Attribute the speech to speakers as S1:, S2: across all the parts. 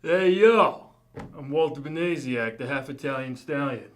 S1: Hey, yo, I'm Walter Benasiak, the half-Italian stallion.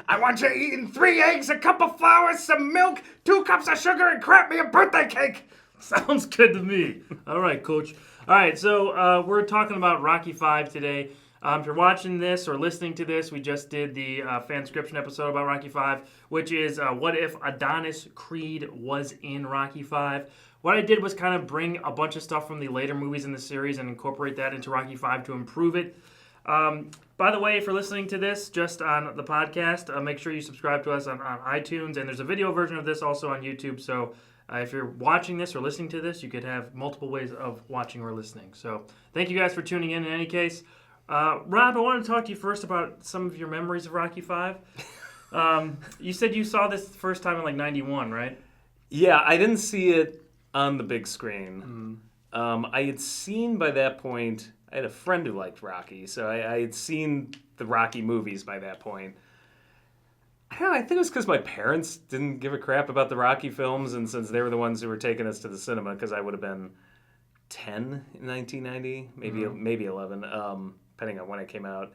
S2: I want you eating 3 eggs, a cup of flour, some milk, 2 cups of sugar, and crap me a birthday cake.
S1: Sounds good to me. All right, Coach. All right, so we're talking about Rocky V today. If you're watching this or listening to this, we just did the FanScription episode about Rocky V, which is what if Adonis Creed was in Rocky V. What I did was kind of bring a bunch of stuff from the later movies in the series and incorporate that into Rocky V to improve it. By the way, if you're listening to this just on the podcast, make sure you subscribe to us on iTunes, and there's a video version of this also on YouTube, so if you're watching this or listening to this, you could have multiple ways of watching or listening. So thank you guys for tuning in any case. Rob, I want to talk to you first about some of your memories of Rocky V. You said you saw this first time in like 91, right?
S3: Yeah, I didn't see it on the big screen. I had seen by that point, I had a friend who liked Rocky, so I had seen the Rocky movies by that point. I don't know, I think it was because my parents didn't give a crap about the Rocky films, and since they were the ones who were taking us to the cinema, because I would have been 10 in 1990, maybe 11, depending on when it came out.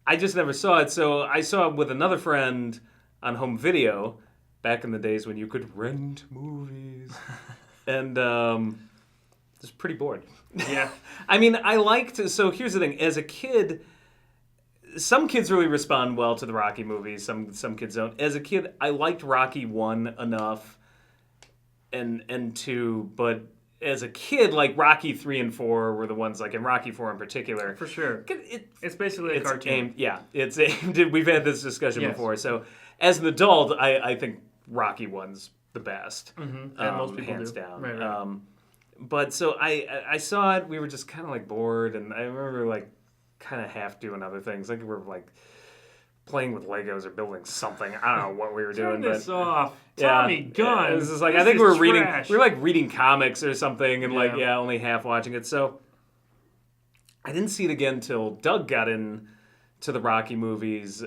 S3: I just never saw it, so I saw it with another friend on home video back in the days when you could rent movies. And just pretty bored.
S1: Yeah.
S3: I mean, I liked... So here's the thing. As a kid, some kids really respond well to the Rocky movies. Some kids don't. As a kid, I liked Rocky 1 enough and 2, but as a kid, like Rocky 3 and 4 were the ones, like in Rocky 4 in particular.
S1: For sure. It's basically a cartoon.
S3: It's aimed... We've had this discussion before. So as an adult, I think Rocky 1's the best.
S1: And most people
S3: hands
S1: do.
S3: down.
S1: Right.
S3: But so I saw it. We were just kind of like bored, and I remember like kind of half doing other things. Like we were like playing with Legos or building something. I don't know what we were doing.
S1: Turn this
S3: but
S1: off, Tommy Gunn.
S3: It was just like
S1: this
S3: I think
S1: is
S3: we were reading.
S1: trash.
S3: We were like reading comics or something, and
S1: Yeah.
S3: only half watching it. So I didn't see it again till Doug got in to the Rocky movies.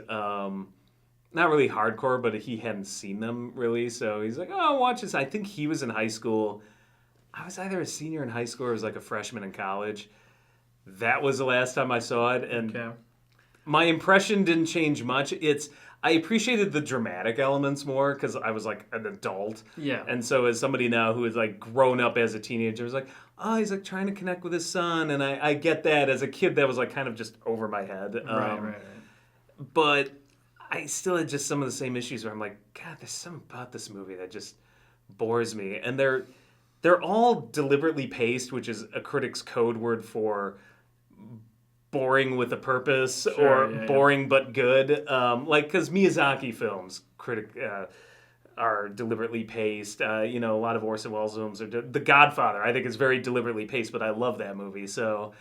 S3: Not really hardcore, but he hadn't seen them really, so he's like, "Oh, watch this." I think he was in high school. I was either a senior in high school or was like a freshman in college. That was the last time I saw it, and my impression didn't change much. I appreciated the dramatic elements more because I was like an adult.
S1: Yeah.
S3: And so as somebody now who is like grown up as a teenager, was like, oh, he's like trying to connect with his son, and I get that. As a kid, that was like kind of just over my head.
S1: Right.
S3: But I still had just some of the same issues where I'm like, God, there's something about this movie that just bores me. And they're all deliberately paced, which is a critic's code word for boring with a purpose boring but good. Like, because Miyazaki films are deliberately paced. A lot of Orson Welles films are... The Godfather, I think, is very deliberately paced, but I love that movie. So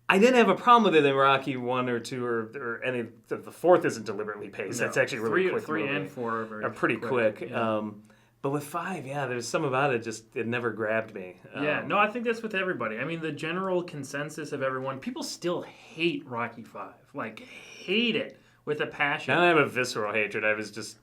S3: I didn't have a problem with it in Rocky 1 or 2 or any... The fourth isn't deliberately paced.
S1: No.
S3: That's actually a really quick
S1: Three
S3: movie.
S1: and 4
S3: are pretty quick.
S1: Yeah.
S3: But with 5, there's some about it it never grabbed me.
S1: No, I think that's with everybody. I mean, the general consensus of everyone, people still hate Rocky V. Like, hate it with a passion.
S3: I don't have a visceral hatred. I was just...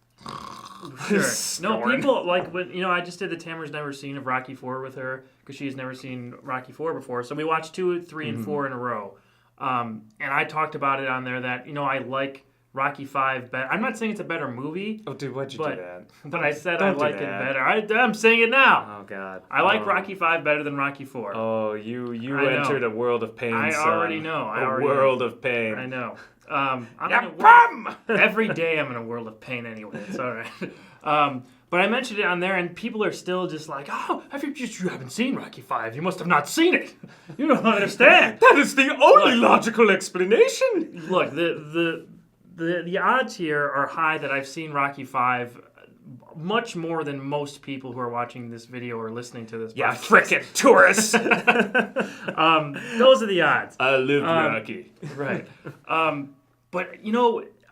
S1: Sure. No, people, like, when, I just did the Tamara's never seen of Rocky 4 with her, because she's never seen Rocky 4 before. So we watched 2, 3, and 4 in a row. And I talked about it on there that, I like Rocky V better. I'm not saying it's a better movie.
S3: Oh, dude, why'd you do that?
S1: But I said
S3: Don't
S1: I like
S3: do
S1: it
S3: that.
S1: better. I'm saying it now.
S3: Oh, God.
S1: I like Rocky V better than Rocky 4.
S3: Oh, you
S1: I
S3: entered
S1: know.
S3: a world of pain,
S1: I
S3: son.
S1: already know.
S3: A world of pain.
S1: I know. I'm in a
S3: bum!
S1: every day I'm in a world of pain anyway. It's all right. But I mentioned it on there, and people are still just like, "Oh, you haven't seen Rocky V. You must have not seen it. You don't understand."
S3: That is the only logical explanation.
S1: Look, the odds here are high that I've seen Rocky V much more than most people who are watching this video or listening to this.
S3: Yeah,
S1: podcast.
S3: frickin' tourists.
S1: Those are the odds.
S3: I lived Rocky.
S1: Right. But,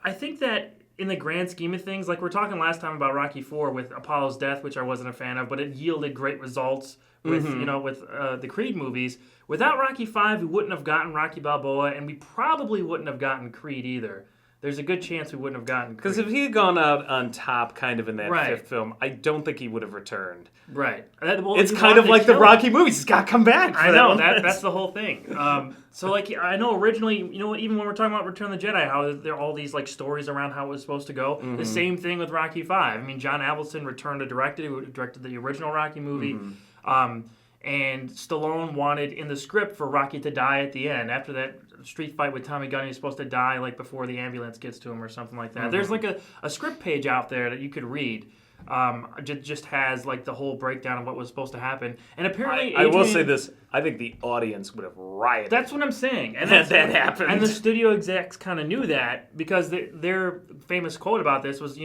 S1: I think that in the grand scheme of things, like we're talking last time about Rocky IV with Apollo's death, which I wasn't a fan of, but it yielded great results with, with the Creed movies. Without Rocky V, we wouldn't have gotten Rocky Balboa, and we probably wouldn't have gotten Creed either. there's a good chance we wouldn't have gotten
S3: Because
S1: Creed.
S3: if he had gone out on top kind of in that
S1: Right.
S3: 5th film, I don't think he would have returned.
S1: Right.
S3: It's kind of like the Rocky movies. He's got to come back.
S1: I know, that's the whole thing. So, like, I know originally, even when we're talking about Return of the Jedi, how there are all these, like, stories around how it was supposed to go.
S3: Mm-hmm.
S1: The same thing with Rocky 5. I mean, John Avildsen returned to direct it. He directed the original Rocky movie.
S3: Mm-hmm.
S1: And Stallone wanted in the script for Rocky to die at the end. After that street fight with Tommy Gunn, he's supposed to die, like, before the ambulance gets to him or something like that.
S3: Mm-hmm.
S1: There's, like, a script page out there that you could read. Just has like the whole breakdown of what was supposed to happen, and apparently
S3: I will say this: I think the audience would have rioted.
S1: That's what I'm saying, and
S3: that happened.
S1: And the studio execs kind of knew that because their famous quote about this was,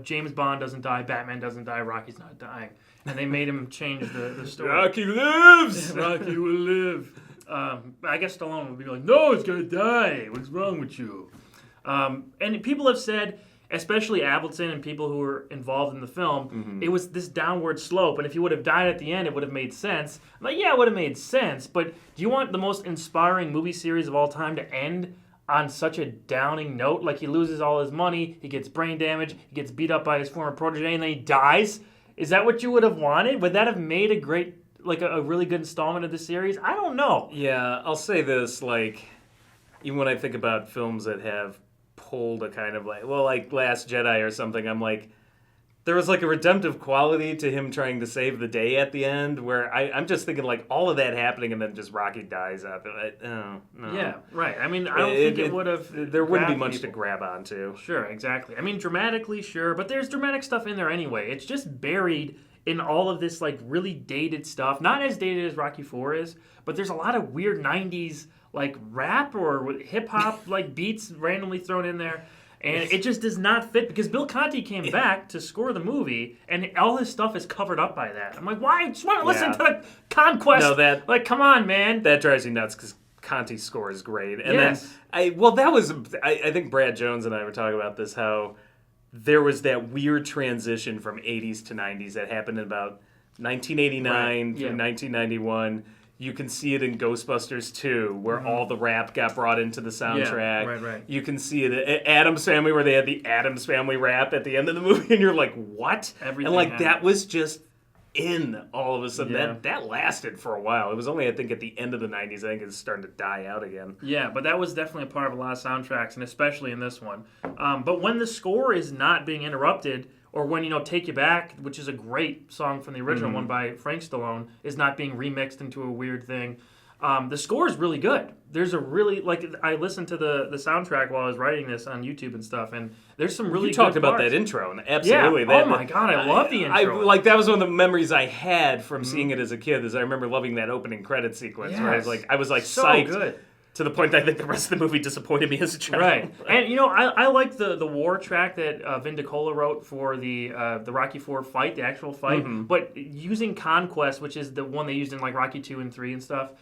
S1: James Bond doesn't die, Batman doesn't die, Rocky's not dying, and they made him change the story.
S3: Rocky lives.
S1: Rocky will live. I guess Stallone would be like, no, he's gonna die. What's wrong with you? And people have said, especially Avildsen and people who were involved in the film, it was this downward slope, and if he would have died at the end, it would have made sense. I'm like, yeah, it would have made sense, but do you want the most inspiring movie series of all time to end on such a downing note? Like, he loses all his money, he gets brain damage, he gets beat up by his former protege, and then he dies? Is that what you would have wanted? Would that have made a great, like, a really good installment of the series? I don't know.
S3: Yeah, I'll say this, like, even when I think about films that have pulled a kind of like Last Jedi or something, I'm like, there was like a redemptive quality to him trying to save the day at the end, where I'm just thinking like all of that happening and then just Rocky dies out of it. Oh, no.
S1: Yeah, right. I mean, I don't think it would have.
S3: There wouldn't be
S1: grabbed
S3: much
S1: people.
S3: to grab onto.
S1: Sure, exactly. I mean, dramatically, sure, but there's dramatic stuff in there anyway. It's just buried in all of this like really dated stuff. Not as dated as Rocky 4 is, but there's a lot of weird 90s like rap or hip hop like beats randomly thrown in there. And it just does not fit because Bill Conti came back to score the movie, and all his stuff is covered up by that. I'm like, why? I just want to listen to the Conquest.
S3: No,
S1: like, come on, man.
S3: That drives you nuts because Conti's score is great. And
S1: Yes.
S3: then, I think Brad Jones and I were talking about this, how there was that weird transition from 80s to 90s that happened in about 1989
S1: Right.
S3: through
S1: Yeah.
S3: 1991. You can see it in Ghostbusters 2, where all the rap got brought into the soundtrack.
S1: right.
S3: You can see it at Addams Family, where they had the Addams Family rap at the end of the movie, and you're like, what?
S1: Everything
S3: and like
S1: happened.
S3: that was just in all of a sudden.
S1: Yeah.
S3: That lasted for a while. It was only, I think, at the end of the 90s, I think it's starting to die out again.
S1: Yeah, but that was definitely a part of a lot of soundtracks, and especially in this one. But when the score is not being interrupted, or when, Take You Back, which is a great song from the original one by Frank Stallone, is not being remixed into a weird thing, the score is really good. There's a really, I listened to the soundtrack while I was writing this on YouTube and stuff, and there's some really
S3: You talked
S1: good
S3: about
S1: parts.
S3: that intro, and absolutely.
S1: Yeah.
S3: That,
S1: Oh my God, I love the intro.
S3: That was one of the memories I had from seeing it as a kid. Is I remember loving that opening credit sequence. Where I was like
S1: so
S3: psyched
S1: good.
S3: to the point that I think the rest of the movie disappointed me as a child.
S1: Right, and I like the war track that Vin DiCola wrote for the Rocky 4 fight, the actual fight. But using Conquest, which is the one they used in like Rocky 2 and 3 and stuff,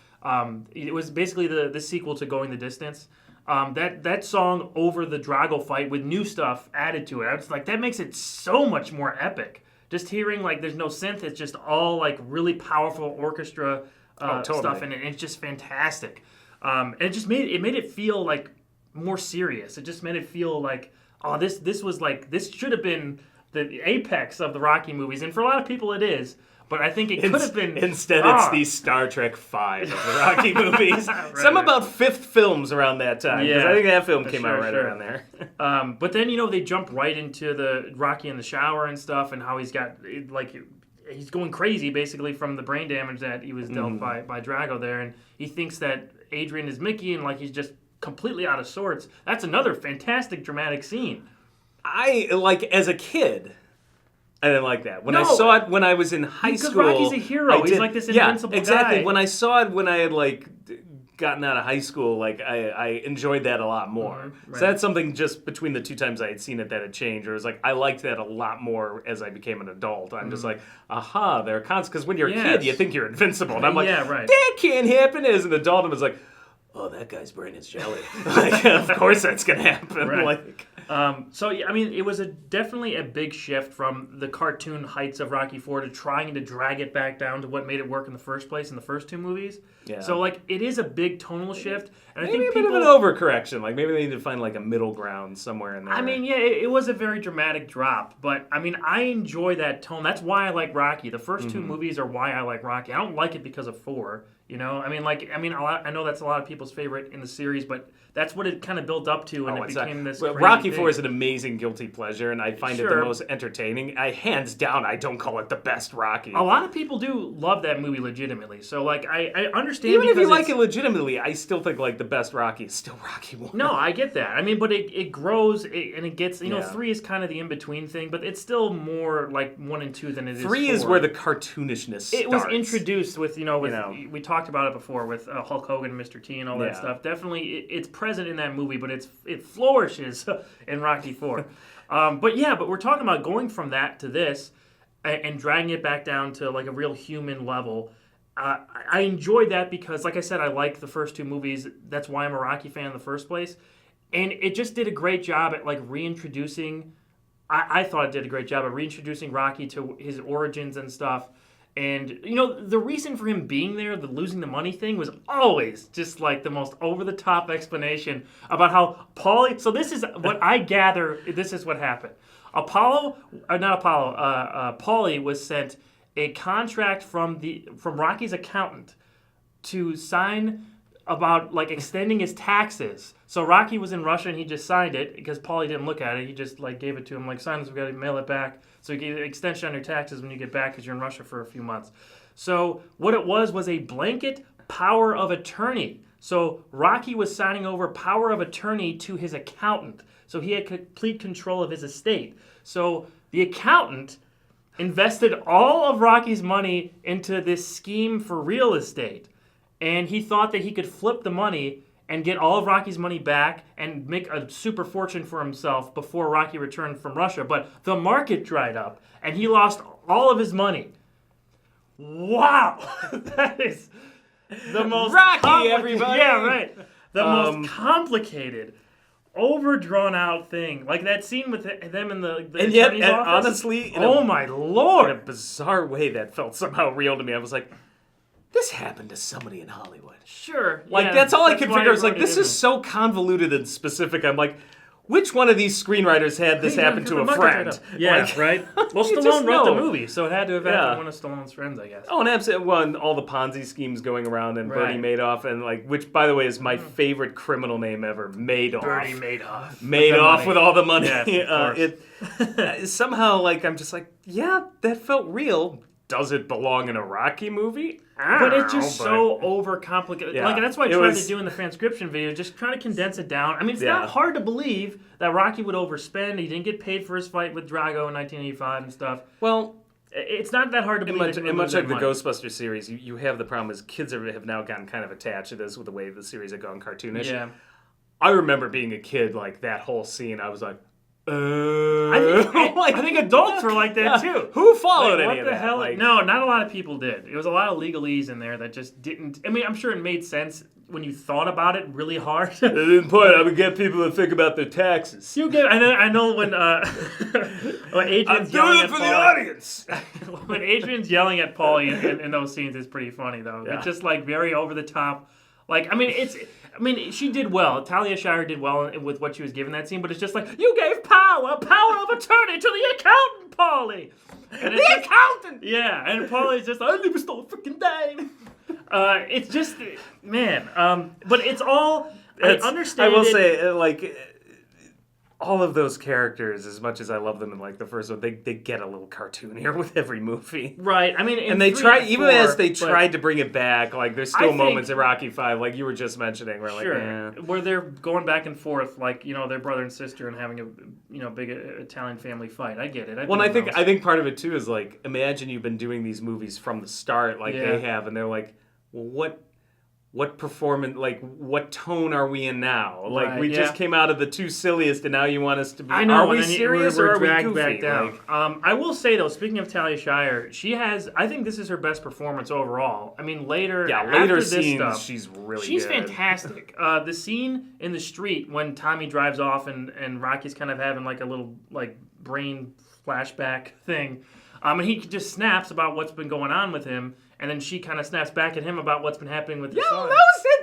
S1: it was basically the sequel to Going the Distance. That song over the Drago fight with new stuff added to it. I was like, that makes it so much more epic. Just hearing like there's no synth, it's just all like really powerful orchestra
S3: totally.
S1: stuff in it. And it's just fantastic. And it just made it feel like more serious. It just made it feel like, oh, this should have been the apex of the Rocky movies, and for a lot of people it is. But I think it could have been.
S3: Instead, it's the Star Trek V of the Rocky movies.
S1: Right.
S3: About fifth films around that time. Because
S1: Yeah.
S3: I think that film came out
S1: Sure,
S3: right
S1: sure.
S3: around there.
S1: But then they jump right into the Rocky in the shower and stuff, and how he's got he's going crazy basically from the brain damage that he was dealt by Drago there, and he thinks that Adrian is Mickey, and like he's just completely out of sorts. That's another fantastic dramatic scene.
S3: As a kid, I didn't like that. When I
S1: No.
S3: saw it when I was in high
S1: Because
S3: school,
S1: Rocky's a hero.
S3: I
S1: He's
S3: did-
S1: like this
S3: yeah,
S1: invincible
S3: exactly.
S1: guy.
S3: When I saw it when I had gotten out of high school, I enjoyed that a lot more.
S1: Right.
S3: So that's something just between the two times I had seen it that had changed. Or it was like I liked that a lot more as I became an adult. I'm just like, aha, there are cons. Because when you're a kid, you think you're invincible, and I'm like,
S1: Yeah, right.
S3: that can't happen. As an adult, I was like, oh, that guy's brain is jelly. Of course that's gonna happen.
S1: Right. So yeah, I mean, it was definitely a big shift from the cartoon heights of Rocky IV to trying to drag it back down to what made it work in the first place in the first two movies.
S3: Yeah.
S1: So like, it is a big tonal shift, and
S3: Maybe
S1: I think
S3: a bit
S1: people
S3: of an overcorrection. Like maybe they need to find like a middle ground somewhere in there.
S1: I mean, yeah, it was a very dramatic drop, but I mean, I enjoy that tone. That's why I like Rocky. The first two movies are why I like Rocky. I don't like it because of 4. You know, I mean, I know that's a lot of people's favorite in the series, but that's what it kind of built up to, and it became this.
S3: Well,
S1: crazy
S3: Rocky
S1: thing.
S3: IV is an amazing guilty pleasure, and I find it the most entertaining. Hands down, I don't call it the best Rocky.
S1: A lot of people do love that movie legitimately, so like I understand.
S3: Even if you
S1: because
S3: like it legitimately, I still think like the best Rocky is still Rocky 1.
S1: No, I get that. I mean, but it grows and it gets. You know, 3 is kind of the in between thing, but it's still more like 1 and 2 than it is
S3: 3 is where the cartoonishness starts.
S1: It was introduced with we talked about it before with Hulk Hogan and Mr. T and all that stuff. Definitely, it's present in that movie, but it flourishes in Rocky IV. But we're talking about going from that to this and dragging it back down to like a real human level. I enjoyed that because, like I said, I like the first two movies. That's why I'm a Rocky fan in the first place. And it just did a great job at like reintroducing. I thought it did a great job at reintroducing Rocky to his origins and stuff. And, you know, the reason for him being there, the losing the money thing, was always just like the most over-the-top explanation about how Paulie... So this is what I gather, this is what happened. Paulie was sent a contract from Rocky's accountant to sign about like extending his taxes. So Rocky was in Russia and he just signed it because Paulie didn't look at it. He just like gave it to him like, sign this, we got to mail it back. So you get an extension on your taxes when you get back because you're in Russia for a few months. So what it was a blanket power of attorney. So Rocky was signing over power of attorney to his accountant. So he had complete control of his estate. So the accountant invested all of Rocky's money into this scheme for real estate. And he thought that he could flip the money and get all of Rocky's money back and make a super fortune for himself before Rocky returned from Russia. But the market dried up, and he lost all of his money. Wow! That is the most...
S3: Rocky, everybody!
S1: Yeah, right. The most complicated, overdrawn-out thing. Like that scene with them in the
S3: and yet,
S1: attorney's office.
S3: honestly...
S1: my Lord!
S3: In a bizarre way that felt somehow real to me. I was like... This happened to somebody in Hollywood.
S1: Sure.
S3: Like, that's all I could figure. I was like, this is so convoluted and specific. I'm like, which one of these screenwriters had this happen to a friend?
S1: Yeah,
S3: like,
S1: right? Well, Stallone wrote the movie, so it had to have happened to one of Stallone's friends, I guess.
S3: Oh, and absolutely. Well, and all the Ponzi schemes going around and Bernie Madoff, and like, which, by the way, is my favorite criminal name ever, Madoff.
S1: Bernie Madoff.
S3: Madoff with all the money.
S1: Yes,
S3: somehow, like, I'm just like, yeah, that felt real. Does it belong in a Rocky movie?
S1: But it's just so overcomplicated.
S3: Yeah,
S1: like, that's what I tried to do in the FanScription video, just trying to condense it down. I mean, it's not hard to believe that Rocky would overspend. He didn't get paid for his fight with Drago in 1985 and stuff.
S3: Well,
S1: it's not that hard to believe.
S3: And much like the Ghostbusters series, you have the problem is kids have now gotten kind of attached to this with the way the series had gone cartoonish.
S1: Yeah.
S3: I remember being a kid, like, that whole scene, I was like,
S1: I think adults were like that too.
S3: Who followed any
S1: what
S3: of
S1: the
S3: that?
S1: hell?
S3: Like,
S1: no, not a lot of people did. It was a lot of legalese in there that just didn't. I mean, I'm sure it made sense when you thought about it really hard.
S3: They didn't put it. I would get people to think about their taxes.
S1: I know when Adrian's yelling at
S3: for
S1: Paulie,
S3: the audience.
S1: When Adrian's yelling at Paulie in those scenes, it's pretty funny though.
S3: Yeah.
S1: It's just like very over the top. Like, I mean, she did well. Talia Shire did well with what she was given that scene, but it's just like, you gave power of attorney to the accountant, Paulie. And the accountant! Yeah, and Paulie's just like, I never stole a freaking dime. It's just, man. But it's all, I understand
S3: I will say, like, all of those characters, as much as I love them in like the first one, they get a little cartoonier with every movie.
S1: Right. I mean,
S3: and they try, even as they tried to bring it back, like there's still moments in Rocky V, like you were just mentioning, where
S1: where they're going back and forth, like, you know, their brother and sister and having a big Italian family fight. I get it.
S3: I think part of it too is like, imagine you've been doing these movies from the start, like they have, and they're like, well, what performance, like, what tone are we in now? Like,
S1: Right,
S3: we
S1: yeah.
S3: just came out of the two silliest, and now you want us to be.
S1: I know.
S3: Are we
S1: and then
S3: serious
S1: we're
S3: or are we
S1: dragged
S3: goofy?
S1: back down.
S3: Like,
S1: I will say though, speaking of Talia Shire, she has. I think this is her best performance overall. I mean, later
S3: later
S1: after this
S3: scenes,
S1: stuff,
S3: she's really
S1: she's
S3: good.
S1: fantastic. The scene in the street when Tommy drives off and Rocky's kind of having like a little like brain flashback thing, and he just snaps about what's been going on with him, and then she kind of snaps back at him about what's been happening with his son.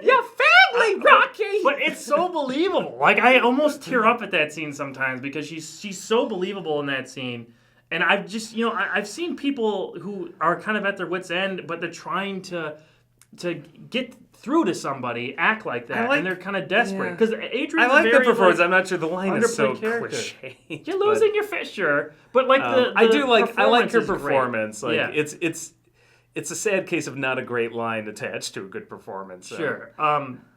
S3: your family, Rocky.
S1: But it's so believable. Like I almost tear up at that scene sometimes because she's so believable in that scene. And I've just I've seen people who are kind of at their wits' end, but they're trying to get through to somebody act like that, and they're kind of desperate because Adrian's
S3: I like
S1: very,
S3: the performance.
S1: like,
S3: I'm not sure the line is so
S1: underplayed character.
S3: cliche.
S1: You're losing your fish, sure, but like
S3: I do like. I like her
S1: is great.
S3: performance. Like
S1: Yeah.
S3: it's a sad case of not a great line attached to a good performance. So.
S1: Sure.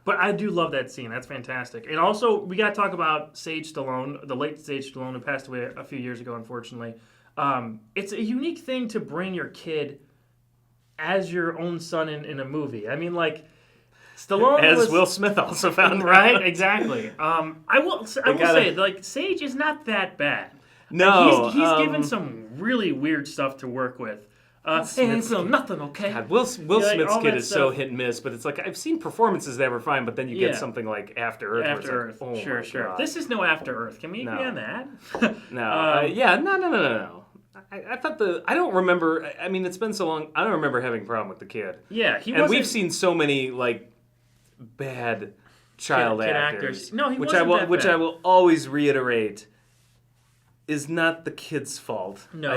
S1: But I do love that scene. That's fantastic. And also, we got to talk about Sage Stallone, the late Sage Stallone, who passed away a few years ago, unfortunately. It's a unique thing to bring your kid as your own son in a movie. I mean, like, Stallone
S3: As Will Smith also found
S1: right,
S3: out.
S1: exactly. I will say, like, Sage is not that bad.
S3: No.
S1: He's given some really weird stuff to work with. Hey, so nothing, okay?
S3: God, Will
S1: like,
S3: Smith's
S1: all
S3: kid
S1: that
S3: is so
S1: stuff.
S3: hit and miss, but it's like I've seen performances that were fine, but then you get something like After Earth.
S1: After
S3: where
S1: Earth,
S3: it's like, oh
S1: sure,
S3: my
S1: sure.
S3: God.
S1: This is no After Earth. Can we agree on that?
S3: No. I thought I don't remember. I mean, it's been so long. I don't remember having a problem with the kid.
S1: Yeah, he
S3: And
S1: wasn't.
S3: we've seen so many like bad child
S1: Kid
S3: actors.
S1: No, he
S3: which
S1: wasn't that
S3: which
S1: bad.
S3: I will always reiterate is not the kid's fault.
S1: No.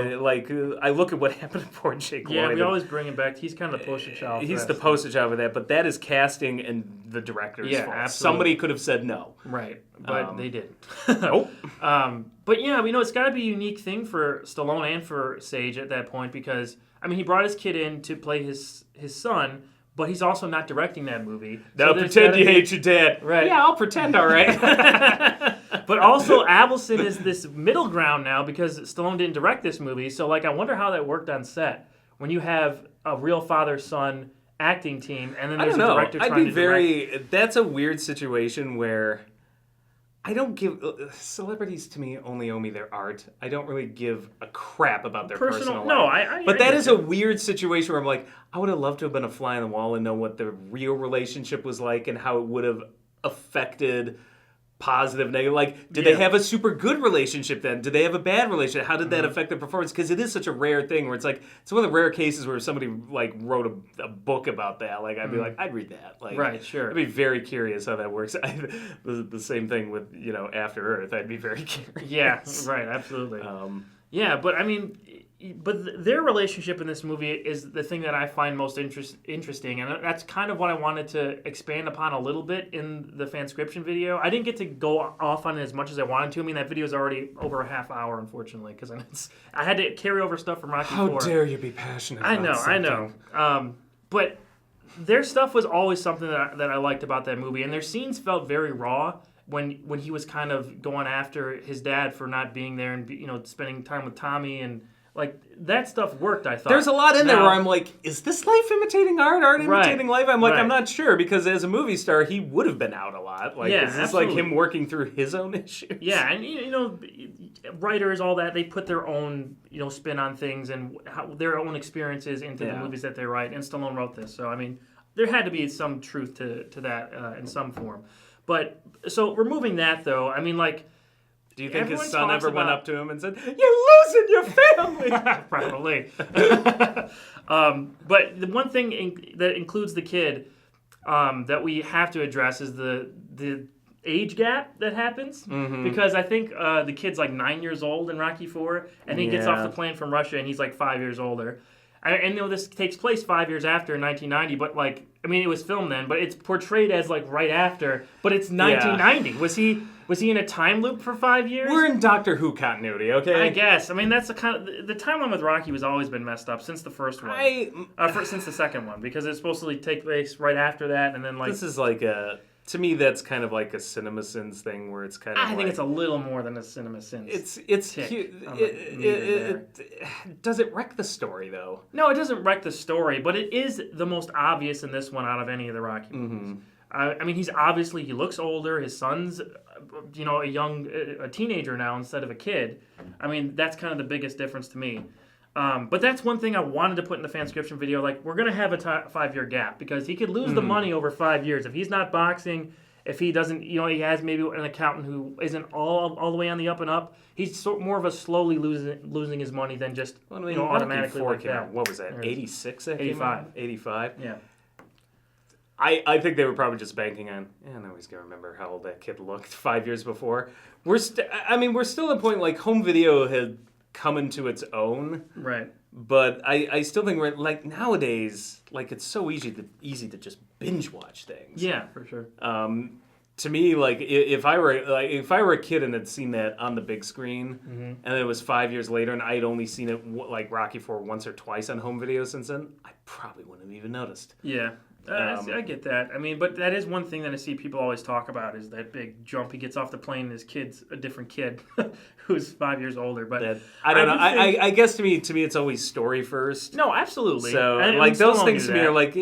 S3: I look at what happened to poor Jake Lloyd.
S1: Yeah, we
S3: and
S1: always bring him back. He's kind of the poster child.
S3: he's
S1: for
S3: the
S1: that
S3: poster child for that, but that is casting and the director's
S1: Yeah,
S3: fault.
S1: absolutely.
S3: Somebody could have said no.
S1: stuff. Right, but they didn't.
S3: Nope.
S1: But yeah, it's got to be a unique thing for Stallone and for Sage at that point because he brought his kid in to play his son, but he's also not directing that movie.
S3: Now
S1: So there's
S3: pretend
S1: gotta
S3: you
S1: be-
S3: hate your dad.
S1: Right.
S3: Yeah, I'll pretend, all right.
S1: But also, Avildsen is this middle ground now because Stallone didn't direct this movie. So, I wonder how that worked on set when you have a real father-son acting team, and then
S3: I
S1: there's
S3: don't
S1: a
S3: know.
S1: director
S3: I'd
S1: trying
S3: be
S1: to direct.
S3: That's a weird situation where I don't give celebrities to me only owe me their art. I don't really give a crap about their personal
S1: No,
S3: life.
S1: I
S3: But that
S1: get
S3: is
S1: you.
S3: a weird situation where I'm like, I would have loved to have been a fly on the wall and know what the real relationship was like and how it would have affected positive, negative. Like, did they have a super good relationship then? Did they have a bad relationship? How did that affect their performance? Because it is such a rare thing where it's like, it's one of the rare cases where somebody like wrote a book about that. Like, I'd be like, I'd read that. Like,
S1: Right, sure.
S3: I'd be very curious how that works. The same thing with, After Earth. I'd be very curious.
S1: Yeah, right, absolutely. Yeah, but their relationship in this movie is the thing that I find most interesting, and that's kind of what I wanted to expand upon a little bit in the FanScription video. I didn't get to go off on it as much as I wanted to. That video is already over a half hour, unfortunately, because I had to carry over stuff from Rocky
S3: How
S1: IV.
S3: dare you be passionate
S1: I
S3: about
S1: know.
S3: something.
S1: But their stuff was always something that I liked about that movie, and their scenes felt very raw. When he was kind of going after his dad for not being there and spending time with Tommy and like that stuff worked, I thought.
S3: There's a lot in there
S1: Now-
S3: where I'm like, is this life imitating art? Art imitating life? I'm like,
S1: right.
S3: I'm not sure because as a movie star, he would have been out a lot. Like,
S1: Yeah,
S3: is this
S1: absolutely.
S3: like him working through his own issues?
S1: Yeah, and writers, all that, they put their own spin on things and their own experiences into the movies that they write. And Stallone wrote this, so there had to be some truth to that in some form. But so removing that though,
S3: Do you think
S1: Everyone
S3: his son
S1: talks
S3: ever went
S1: about-
S3: up to him and said, "You're losing your family"?
S1: probably. But the one thing that includes the kid that we have to address is the age gap that happens because I think the kid's like 9 years old in Rocky IV, and he gets off
S3: Yeah.
S1: the plane from Russia, and he's like 5 years older. I know this takes place 5 years after in 1990, but it was filmed then, but it's portrayed as like right after. But it's 1990. Was he in a time loop for 5 years?
S3: We're in Doctor Who continuity, okay?
S1: I guess. That's the kind of the timeline with Rocky has always been messed up since the first one. Since the second one, because it's supposed to take place right after that, and then
S3: This is like a to me, that's kind of like a CinemaSins thing where it's kind of
S1: I think it's a little more than a CinemaSins.
S3: It's
S1: tick on
S3: does it wreck the story, though?
S1: No, it doesn't wreck the story, but it is the most obvious in this one out of any of the Rocky movies. I mean, he looks older. His son's, a teenager now instead of a kid. I mean, that's kind of the biggest difference to me. But that's one thing I wanted to put in the FanScription video. Like, we're going to have a 5-year gap because he could lose the money over 5 years. If he's not boxing, if he doesn't, he has maybe an accountant who isn't all the way on the up and up, he's more of a slowly losing his money than just, automatically like that.
S3: What was that, 86?
S1: 85.
S3: 85?
S1: Yeah.
S3: I think they were probably just banking on, nobody's going to remember how old that kid looked 5 years before. We're still at a point, like, home video had come into its own.
S1: Right.
S3: But I still think like nowadays, like, it's so easy to just binge watch things.
S1: Yeah, for sure.
S3: To me, like, if I were a kid and had seen that on the big screen, and it was 5 years later, and I'd only seen it like Rocky IV once or twice on home video since then, I probably wouldn't have even noticed.
S1: Yeah. I get that. I mean, but that is one thing that I see people always talk about is that big jump. He gets off the plane and his kid's a different kid who's 5 years older. But
S3: I don't know. I guess to me, it's always story first.
S1: No, absolutely.
S3: So like those things to me are like,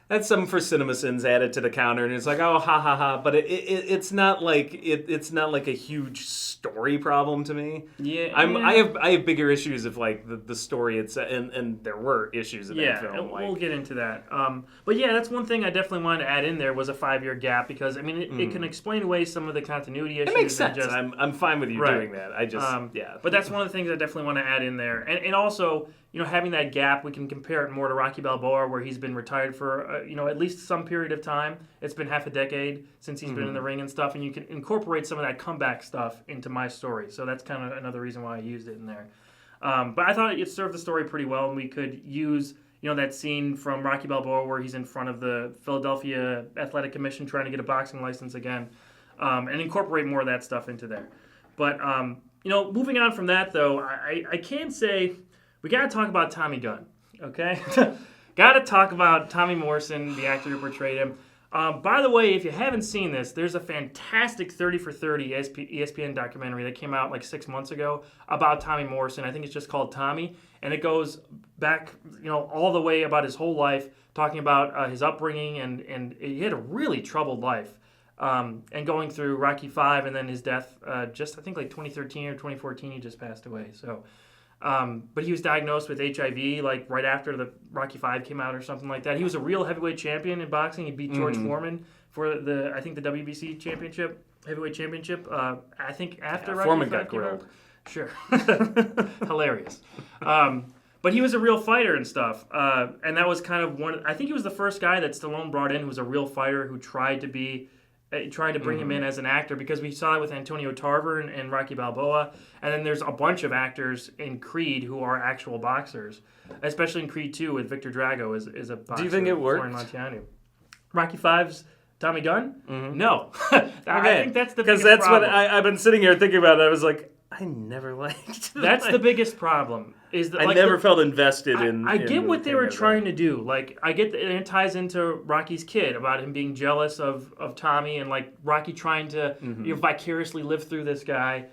S3: that's something for CinemaSins added to the counter, and it's like, oh, ha ha ha. But it's not like it's not like a huge story problem to me.
S1: Yeah,
S3: I have bigger issues of like the story and there were issues in that film.
S1: Yeah, we'll get into that. But yeah, that's one thing I definitely wanted to add in there was a 5-year gap because I mean it can explain away some of the continuity issues.
S3: It makes sense. I'm fine with you doing that. I just
S1: But that's one of the things I definitely want to add in there, and also having that gap, we can compare it more to Rocky Balboa, where he's been retired for at least some period of time. It's been half a decade since he's been in the ring and stuff, and you can incorporate some of that comeback stuff into my story. So that's kind of another reason why I used it in there. But I thought it served the story pretty well, and we could use that scene from Rocky Balboa where he's in front of the Philadelphia Athletic Commission trying to get a boxing license again, and incorporate more of that stuff into there. But moving on from that though, I can say we got to talk about Tommy Gunn, okay? Got to talk about Tommy Morrison, the actor who portrayed him. By the way, if you haven't seen this, there's a fantastic 30 for 30 ESPN documentary that came out like 6 months ago about Tommy Morrison. I think it's just called Tommy, and it goes back, all the way about his whole life, talking about his upbringing, and he had a really troubled life. And going through Rocky V and then his death, just I think like 2013 or 2014, he just passed away. So. But he was diagnosed with HIV like right after the Rocky V came out or something like that. He was a real heavyweight champion in boxing. He beat George Foreman for the WBC championship, heavyweight championship. I think after Rocky
S3: Foreman
S1: V
S3: got
S1: came
S3: grilled.
S1: out. Sure, hilarious. But he was a real fighter and stuff, and that was kind of one. I think he was the first guy that Stallone brought in who was a real fighter who tried to bring him in as an actor, because we saw it with Antonio Tarver and Rocky Balboa, and then there's a bunch of actors in Creed who are actual boxers, especially in Creed 2 with Victor Drago is a boxer.
S3: Do you think it worked?
S1: Rocky V's Tommy Gunn? No. I think that's the biggest problem. Because
S3: that's what I've been sitting here thinking about. I was like, I never liked that.
S1: That's the biggest problem. Is that,
S3: I never felt invested in.
S1: I get what they were trying to do. Like, I get that it ties into Rocky's kid about him being jealous of Tommy, and like Rocky trying to vicariously live through this guy.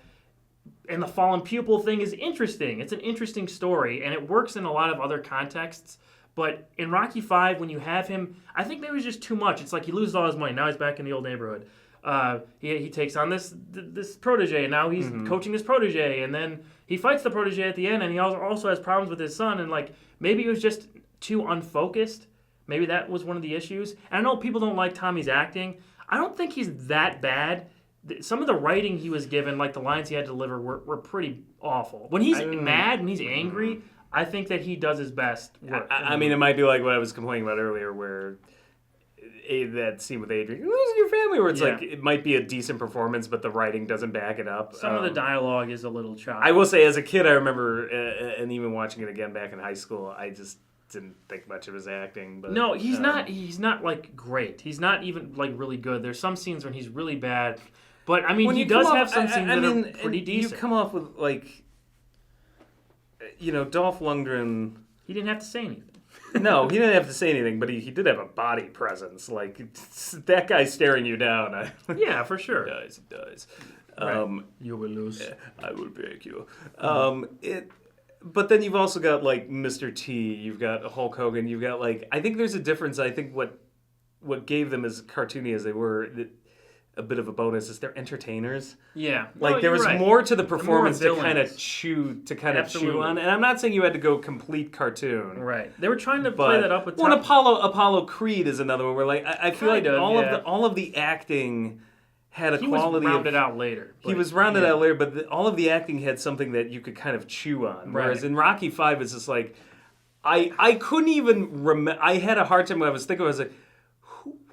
S1: And the fallen pupil thing is interesting. It's an interesting story, and it works in a lot of other contexts. But in Rocky V, when you have him, I think maybe it was just too much. It's like he loses all his money. Now he's back in the old neighborhood. He takes on this protege, and now he's coaching his protege, and then he fights the protege at the end, and he also has problems with his son, and like maybe he was just too unfocused. Maybe that was one of the issues. And I know people don't like Tommy's acting. I don't think he's that bad. Some of the writing he was given, like the lines he had to deliver, were pretty awful. When he's mad, when he's angry, I think that he does his best work.
S3: I mean, it might be like what I was complaining about earlier, where that scene with Adrian, who's your family? Where it's like it might be a decent performance, but the writing doesn't back it up.
S1: Some of the dialogue is a little choppy.
S3: I will say, as a kid, I remember, and even watching it again back in high school, I just didn't think much of his acting. But
S1: no, he's not. He's not like great. He's not even like really good. There's some scenes when he's really bad, but I mean, he does have some scenes that are pretty decent.
S3: You come off with like, Dolph Lundgren.
S1: He didn't have to say anything.
S3: No, he didn't have to say anything, but he did have a body presence. Like, that guy staring you down.
S1: Yeah, for sure.
S3: He dies.
S1: Right. You will lose.
S3: I will break you. But then you've also got, like, Mr. T. You've got Hulk Hogan. You've got, like... I think there's a difference. I think what gave them as cartoony as they were... a bit of a bonus is they're entertainers.
S1: Yeah.
S3: Like, there was more to the performance to kind of chew
S1: Absolutely.
S3: on. And I'm not saying you had to go complete cartoon.
S1: Right. They were trying to play that up with
S3: Apollo Creed is another one where, like, I feel like all of the acting had a quality.
S1: He was rounded out later.
S3: He was rounded out later, but all of the acting had something that you could kind of chew on.
S1: Right.
S3: Whereas in Rocky V, it's just like, I couldn't even remember. I had a hard time when I was thinking, I was like,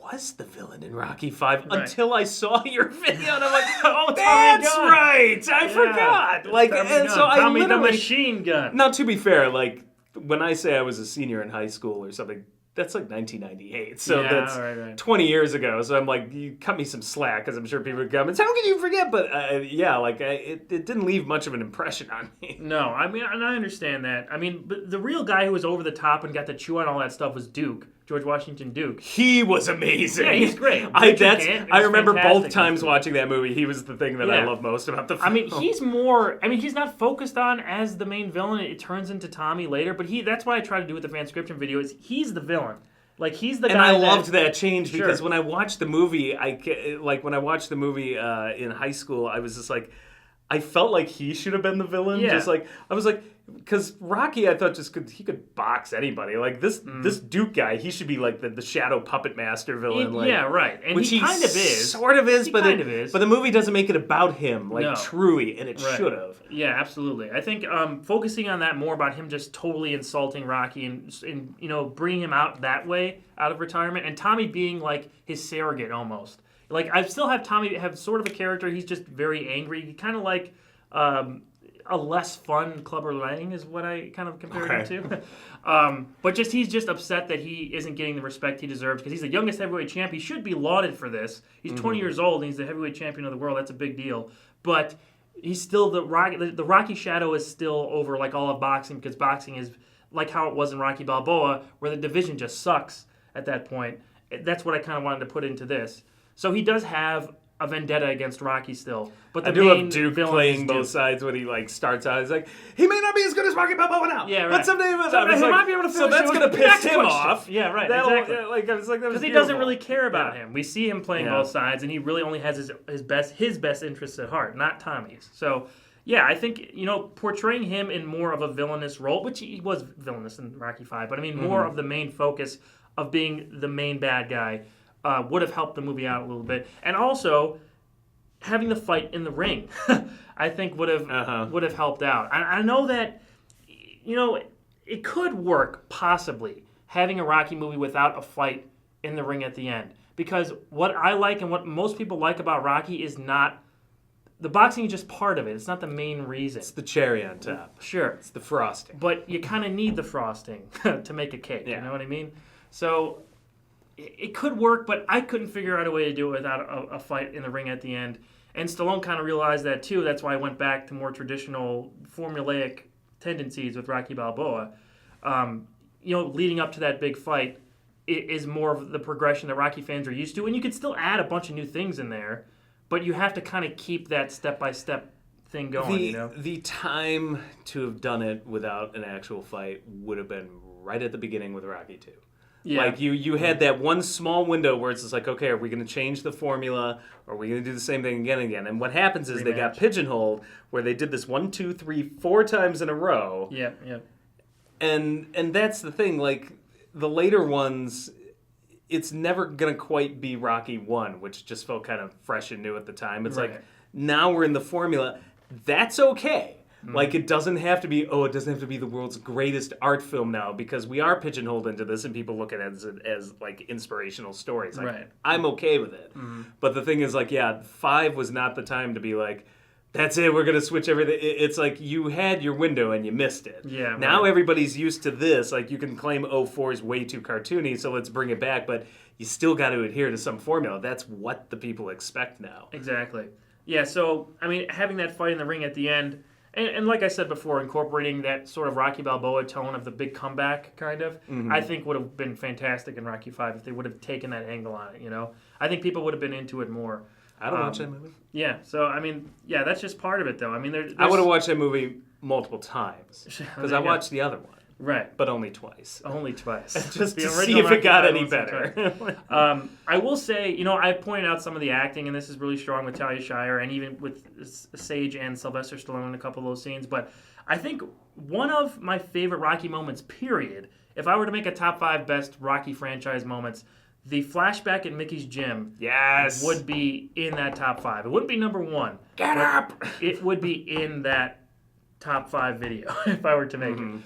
S3: was the villain in Rocky V until I saw your video and I'm like, oh, that's right, I forgot. Like, and so
S1: Tommy
S3: I literally,
S1: the Machine Gun.
S3: Now, to be fair, like when I say I was a senior in high school or something, that's like 1998, so that's 20 years ago. So I'm like, you cut me some slack because I'm sure people would come and say, how can you forget? But it didn't leave much of an impression on me.
S1: No, I mean, and I understand that. I mean, but the real guy who was over the top and got to chew on all that stuff was Duke. George Washington Duke.
S3: He was amazing.
S1: Yeah, he's great.
S3: I remember both times watching that movie. He was the thing that I love most about the film.
S1: I mean, he's not focused on as the main villain. It turns into Tommy later, but that's what I try to do with the FanScription video is he's the villain. Like, he's the guy.
S3: And I loved that change because when I watched the movie, in high school, I was just like, I felt like he should have been the villain.
S1: Yeah.
S3: Just like, I was like, because Rocky, I thought he could box anybody. Like this Duke guy, he should be like the shadow puppet master villain.
S1: Yeah, right. And
S3: which
S1: he kind of is.
S3: Sort of is, but
S1: the
S3: movie doesn't make it about him, like truly, and it should have.
S1: Yeah, absolutely. I think focusing on that more about him just totally insulting Rocky and bringing him out that way out of retirement, and Tommy being like his surrogate almost. Like, I still have Tommy have sort of a character. He's just very angry. He kind of like a less fun Clubber Lang is what I kind of compared him to. But he's just upset that he isn't getting the respect he deserves because he's the youngest heavyweight champ. He should be lauded for this. He's 20 years old and he's the heavyweight champion of the world. That's a big deal. But he's still the Rocky shadow is still over like all of boxing because boxing is like how it was in Rocky Balboa where the division just sucks at that point. That's what I kind of wanted to put into this. So he does have a vendetta against Rocky still, but the main
S3: Duke
S1: villain
S3: playing
S1: is
S3: both sides when he like starts out. He's like, he may not be as good as Rocky Balboa now.
S1: Yeah, right.
S3: But someday he
S1: might be able to finish.
S3: So that's gonna piss him off.
S1: Yeah, right.
S3: Exactly.
S1: Exactly. Because he doesn't really care about him. We see him playing both sides, and he really only has his best interests at heart, not Tommy's. So. Yeah, I think, portraying him in more of a villainous role, which he was villainous in Rocky V, but I mean more of the main focus of being the main bad guy would have helped the movie out a little bit. And also, having the fight in the ring, I think would have helped out. I know that, it could work, possibly, having a Rocky movie without a fight in the ring at the end. Because what I like and what most people like about Rocky is not... The boxing is just part of it. It's not the main reason.
S3: It's the cherry on top.
S1: Sure.
S3: It's the frosting.
S1: But you kind of need the frosting to make a cake. Yeah. You know what I mean? So it could work, but I couldn't figure out a way to do it without a fight in the ring at the end. And Stallone kind of realized that too. That's why I went back to more traditional formulaic tendencies with Rocky Balboa. Leading up to that big fight is more of the progression that Rocky fans are used to. And you could still add a bunch of new things in there. But you have to kind of keep that step-by-step thing going,
S3: The time to have done it without an actual fight would have been right at the beginning with Rocky 2. Yeah. Like, you had that one small window where it's just like, okay, are we going to change the formula? Or are we going to do the same thing again and again? And what happens is they got pigeonholed where they did this 1, 2, 3, 4 times in a row.
S1: Yeah.
S3: And that's the thing, like, the later ones... It's never going to quite be Rocky 1, which just felt kind of fresh and new at the time. It's like, now we're in the formula. That's okay. Like, it doesn't have to be, it doesn't have to be the world's greatest art film now because we are pigeonholed into this and people look at it as like, inspirational stories. Like, I'm okay with it. But the thing is, like, 5 was not the time to be like, that's it, we're going to switch everything. It's like you had your window and you missed it.
S1: Yeah.
S3: Now everybody's used to this. Like, you can claim 04 is way too cartoony, so let's bring it back. But you still got to adhere to some formula. That's what the people expect now.
S1: Exactly. Yeah, so, I mean, having that fight in the ring at the end, And like I said before, incorporating that sort of Rocky Balboa tone of the big comeback, kind of, I think would have been fantastic in Rocky 5 if they would have taken that angle on it, you know? I think people would have been into it more.
S3: I don't watch that movie.
S1: Yeah, so, I mean, yeah, that's just part of it, though. I mean,
S3: I would have watched that movie multiple times, because I
S1: Yeah.
S3: watched the other one.
S1: Right.
S3: But only twice.
S1: Only twice.
S3: Just
S1: The
S3: to
S1: original
S3: see if it
S1: Rocky
S3: got
S1: V
S3: any
S1: was twice.
S3: better.
S1: I will say, you know, I pointed out some of the acting, and this is really strong with Talia Shire, and even with Sage and Sylvester Stallone in a couple of those scenes. But I think one of my favorite Rocky moments, period, if I were to make a top 5 best Rocky franchise moments, the flashback at Mickey's gym
S3: Yes.
S1: would be in that top 5. It wouldn't be number 1.
S2: Get up!
S1: It would be in that top 5 video if I were to make it.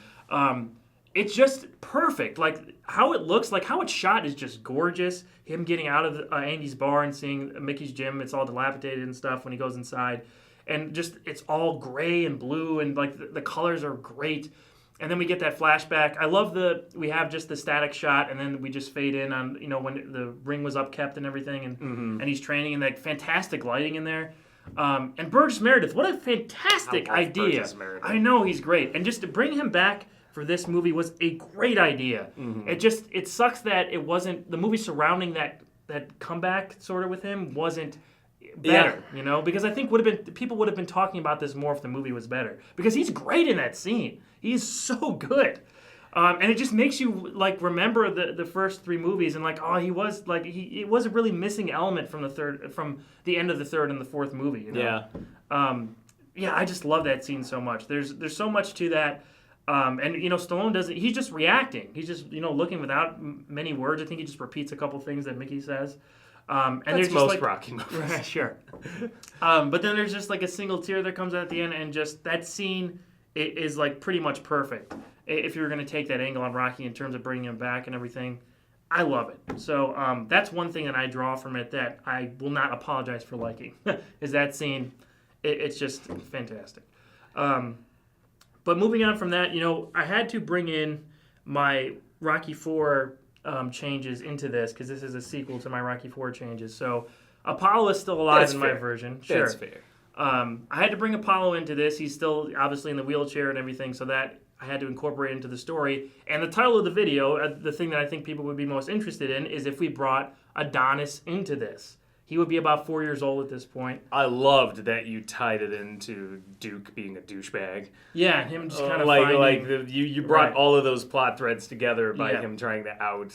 S1: It's just perfect. Like, how it looks, like how it's shot is just gorgeous. Him getting out of Andy's bar and seeing Mickey's gym, it's all dilapidated and stuff when he goes inside. And just, it's all gray and blue, and like the colors are great. And then we get that flashback. I love we have just the static shot, and then we just fade in on, you know, when the ring was upkept and everything, and he's training, and like fantastic lighting in there. And Burgess Meredith, what a fantastic idea.
S3: Burgess Meredith.
S1: I know he's great. And just to bring him back for this movie was a great idea. It sucks that it wasn't, the movie surrounding that comeback sort of with him wasn't better, you know, because I think people would have been talking about this more if the movie was better, because he's great in that scene. He's so good. And it just makes you like remember the first 3 movies and like, oh, he was like, it was a really missing element from the end of the 3rd and the 4th movie, you know? Yeah. I just love that scene so much. There's so much to that. And, you know, Stallone doesn't, he's just reacting. He's just, you know, looking without many words. I think he just repeats a couple things that Mickey says. And
S3: That's
S1: there's just
S3: most
S1: like,
S3: Rocky movies.
S1: Right, sure. But then there's just like a single tear that comes out at the end, and just that scene is like pretty much perfect. If you were going to take that angle on Rocky in terms of bringing him back and everything, I love it. So that's one thing that I draw from it that I will not apologize for liking, is that scene. It's just fantastic. But moving on from that, you know, I had to bring in my Rocky IV changes into this, because this is a sequel to my Rocky IV changes. So Apollo is still alive in my version. Sure.
S3: That's fair.
S1: I had to bring Apollo into this. He's still obviously in the wheelchair and everything, so that I had to incorporate into the story. And the title of the video, the thing that I think people would be most interested in, is if we brought Adonis into this. He would be about 4 years old at this point.
S3: I loved that you tied it into Duke being a douchebag.
S1: Yeah, him just kind of
S3: you brought all of those plot threads together by
S1: Yeah.
S3: him trying to out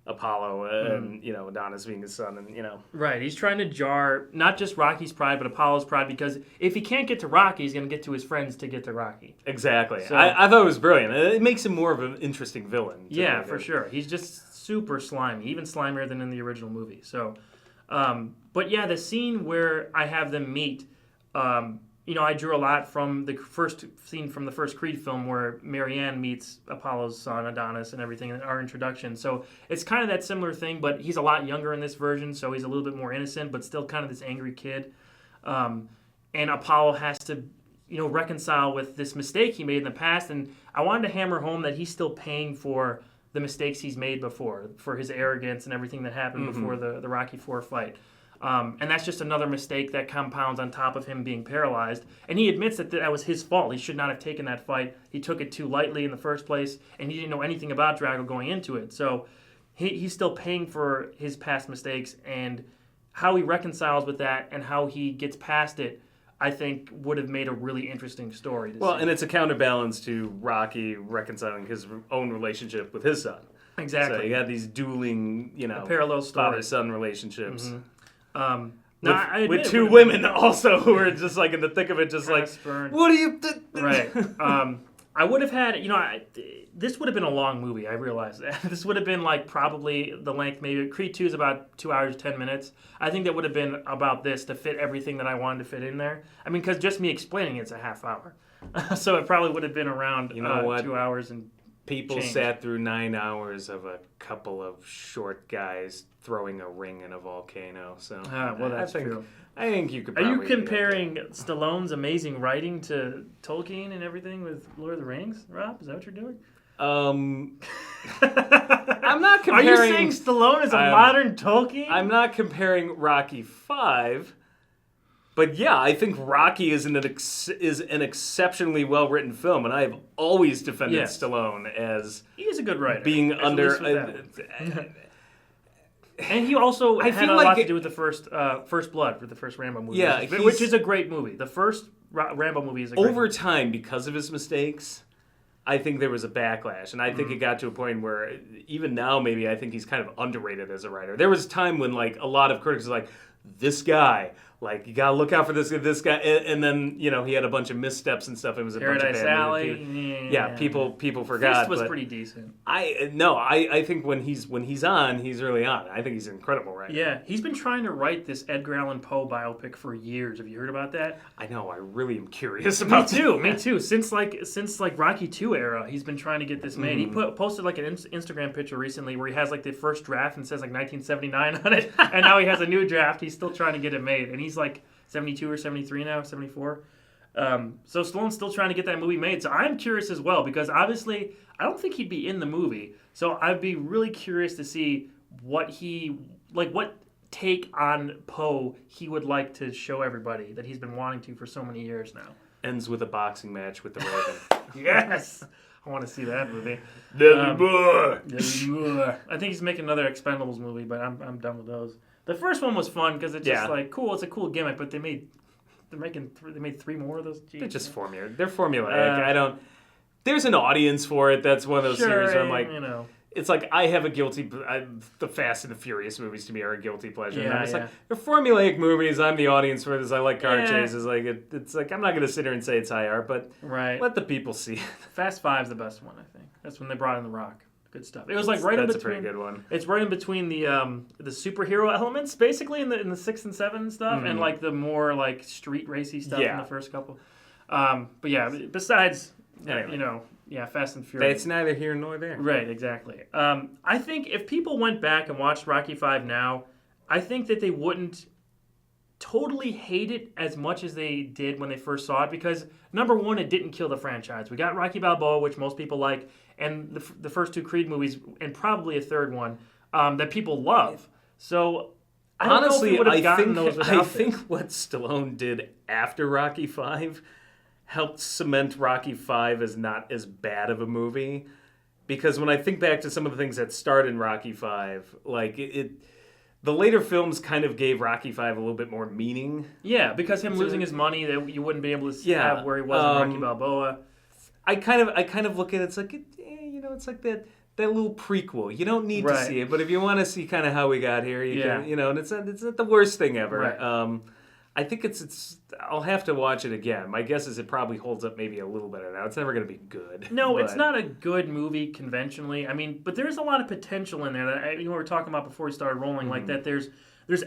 S3: Apollo and you know, Adonis being his son, and you know.
S1: Right, he's trying to jar not just Rocky's pride, but Apollo's pride, because if he can't get to Rocky, he's going to get to his friends to get to Rocky.
S3: Exactly.
S1: So,
S3: I thought it was brilliant. It makes him more of an interesting villain.
S1: Yeah, for sure. He's just super slimy, even slimier than in the original movie. So, but yeah, the scene where I have them meet, you know, I drew a lot from the first scene from the first Creed film where Marianne meets Apollo's son, Adonis, and everything in our introduction. So it's kind of that similar thing, but he's a lot younger in this version, so he's a little bit more innocent, but still kind of this angry kid. And Apollo has to, you know, reconcile with this mistake he made in the past, and I wanted to hammer home that he's still paying for the mistakes he's made before, for his arrogance and everything that happened before the Rocky IV fight. And that's just another mistake that compounds on top of him being paralyzed. And he admits that was his fault. He should not have taken that fight. He took it too lightly in the first place, and he didn't know anything about Drago going into it. So he's still paying for his past mistakes, and how he reconciles with that and how he gets past it, I think, would have made a really interesting story to see.
S3: And it's a counterbalance to Rocky reconciling his own relationship with his son.
S1: Exactly.
S3: So you got these dueling, you know,
S1: parallel stories.
S3: father-son relationships.
S1: With
S3: two women also who are just like in the thick of it, just like,
S1: spurned.
S3: what are you...
S1: Right. I would have had, you know, this would have been a long movie, I realize that. This would have been like probably the length, maybe Creed 2 is about 2 hours, 10 minutes. I think that would have been about this to fit everything that I wanted to fit in there. I mean, because just me explaining it's a half hour. So it probably would have been around 2 hours and
S3: People
S1: change.
S3: sat through 9 hours of a couple of short guys throwing a ring in a volcano. So
S1: well, that's true.
S3: I think you could.
S1: Are you
S3: probably
S1: comparing Stallone's amazing writing to Tolkien and everything with Lord of the Rings, Rob? Is that what you're doing?
S3: I'm not comparing.
S1: Are you saying Stallone is a modern Tolkien?
S3: I'm not comparing Rocky V But yeah, I think Rocky is an exceptionally well written film, and I have always defended Stallone as
S1: he is a good writer.
S3: Being under.
S1: And he also had a
S3: like
S1: lot to do with the First Blood, for the first Rambo movie.
S3: Yeah,
S1: which is a great movie. The first Rambo movie is a great movie.
S3: Over time, because of his mistakes, I think there was a backlash, and I think it got to a point where even now, maybe I think he's kind of underrated as a writer. There was a time when like a lot of critics were like, "This guy, like you gotta look out for this guy," and then he had a bunch of missteps and stuff. It was a bunch of bad
S1: Alley.
S3: People forgot.
S1: Fist was pretty decent.
S3: I think when he's on, he's really on. I think he's an incredible writer.
S1: Yeah, he's been trying to write this Edgar Allan Poe biopic for years. Have you heard about that?
S3: I know. I really am curious about that.
S1: Me too. Since Rocky II era, he's been trying to get this made. He posted like an Instagram picture recently where he has like the first draft and says like 1979 on it, and now he has a new draft. He's still trying to get it made, and he's like 72 or 73 now, 74. So Stallone's still trying to get that movie made. So I'm curious as well, because obviously I don't think he'd be in the movie. So I'd be really curious to see what take on Poe he would like to show everybody that he's been wanting to for so many years now.
S3: Ends with a boxing match with the Raven.
S1: Yes! I want to see that movie. I think he's making another Expendables movie, but I'm done with those. The first one was fun because it's just like cool. It's a cool gimmick, but they made 3 more of those. Jeez.
S3: They're just They're formulaic. There's an audience for it. That's one of those series where I'm like, it's like I have a the Fast and the Furious movies to me are a guilty pleasure.
S1: Yeah,
S3: like they're formulaic movies. I'm the audience for this. I like car chases. Like it's like I'm not going to sit here and say it's high art, but let the people see.
S1: Fast 5's the best one, I think. That's when they brought in The Rock. Good stuff. It was like right in between. That's a pretty good one. It's right in between the superhero elements, basically in the 6 and 7 stuff, and like the more like street racy stuff in the first couple. But yeah, besides Fast and Furious.
S3: It's neither here nor there.
S1: Right, exactly. I think if people went back and watched Rocky V now, I think that they wouldn't totally hate it as much as they did when they first saw it, because number one, it didn't kill the franchise. We got Rocky Balboa, which most people like, and the first 2 Creed movies, and probably a third one that people love. So I don't know if we would have gotten those without
S3: I think what Stallone did after Rocky V helped cement Rocky V as not as bad of a movie, because when I think back to some of the things that started in Rocky V, like the later films kind of gave Rocky V a little bit more meaning.
S1: Yeah, because him losing his money, that you wouldn't be able to have where he was in Rocky Balboa.
S3: I kind of look at it, it's like it's like that little prequel. You don't need to see it, but if you want to see kind of how we got here, you can, and it's not the worst thing ever.
S1: Right.
S3: I think it's. I'll have to watch it again. My guess is it probably holds up maybe a little better now. It's never going to be good.
S1: No, it's not a good movie conventionally. I mean, but there's a lot of potential in there that we were talking about before we started rolling. Like that, there's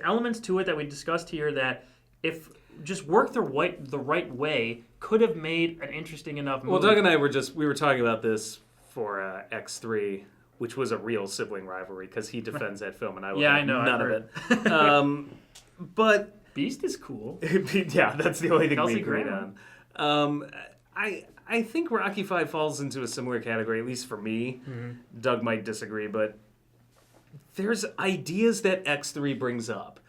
S1: elements to it that we discussed here that if just worked the right way could have made an interesting enough movie.
S3: Well, Doug and I were talking about this for X3, which was a real sibling rivalry because he defends that film and I love none of it. But
S1: Beast is cool.
S3: Yeah, that's the only thing
S1: Kelsey
S3: we agreed
S1: Grammer.
S3: on. I think Rocky V falls into a similar category, at least for me. Mm-hmm. Doug might disagree, but there's ideas that X3 brings up.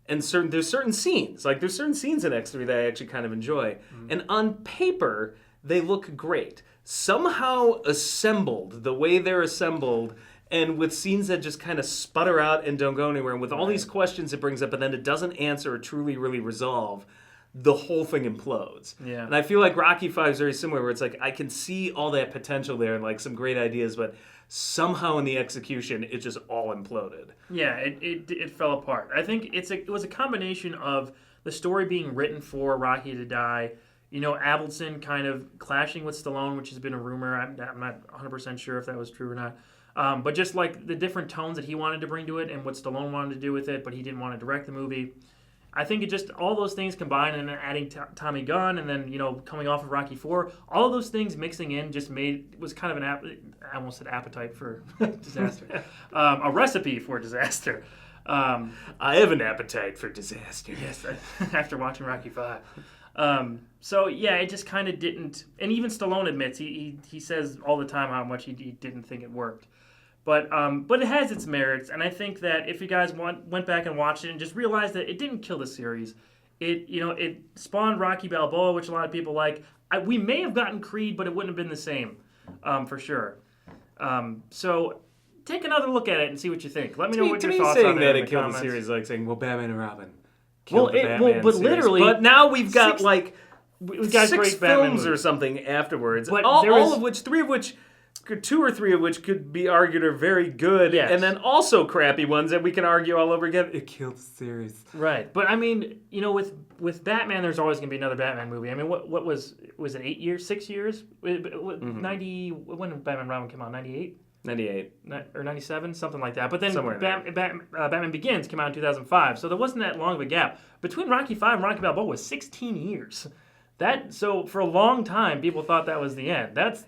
S3: And there's certain scenes in X3 that I actually kind of enjoy. Mm-hmm. And on paper, they look great. Somehow assembled, the way they're assembled, and with scenes that just kind of sputter out and don't go anywhere, and with all these questions it brings up, and then it doesn't answer or truly really resolve, the whole thing implodes.
S1: Yeah.
S3: And I feel like Rocky V is very similar, where it's like I can see all that potential there and like some great ideas, but somehow in the execution it just all imploded.
S1: Yeah, it fell apart. I think it was a combination of the story being written for Rocky to die, Avildsen kind of clashing with Stallone, which has been a rumor. I'm not 100% sure if that was true or not. But just like the different tones that he wanted to bring to it and what Stallone wanted to do with it, but he didn't want to direct the movie. I think it just, all those things combined, and then adding Tommy Gunn, and then, coming off of Rocky IV, all of those things mixing in just was kind of I almost said appetite for disaster. A recipe for disaster.
S3: I have an appetite for disaster.
S1: Yes, after watching Rocky V. So yeah, it just kind of didn't, and even Stallone admits, he says all the time how much he didn't think it worked. But it has its merits, and I think that if you guys went back and watched it and just realized that it didn't kill the series, it spawned Rocky Balboa, which a lot of people like. We may have gotten Creed, but it wouldn't have been the same, for sure. So take another look at it and see what you think. Let me know what your thoughts
S3: saying
S1: are.
S3: that
S1: in
S3: it
S1: the
S3: killed
S1: comments.
S3: the series, like saying, well, Batman and Robin.
S1: Well,
S3: The Batman
S1: but
S3: series.
S1: literally,
S3: But now we've got
S1: we've got
S3: 6
S1: great Batman
S3: films or
S1: movies.
S3: something afterwards.
S1: But
S3: All
S1: there is-
S3: of which, 3 of which, 2 or 3 of which could be argued are very good,
S1: Yes.
S3: and then also crappy ones that we can argue all over again. It killed the series.
S1: Right, but I mean, with Batman, there's always going to be another Batman movie. I mean, what was it 8 years, 6 years? 90 when did Batman and Robin come out? 98.
S3: 98.
S1: Or 97, something like that. But then
S3: Somewhere in there.
S1: Batman Begins came out in 2005, so there wasn't that long of a gap. Between Rocky V and Rocky Balboa was 16 years. So for a long time, people thought that was the end. That's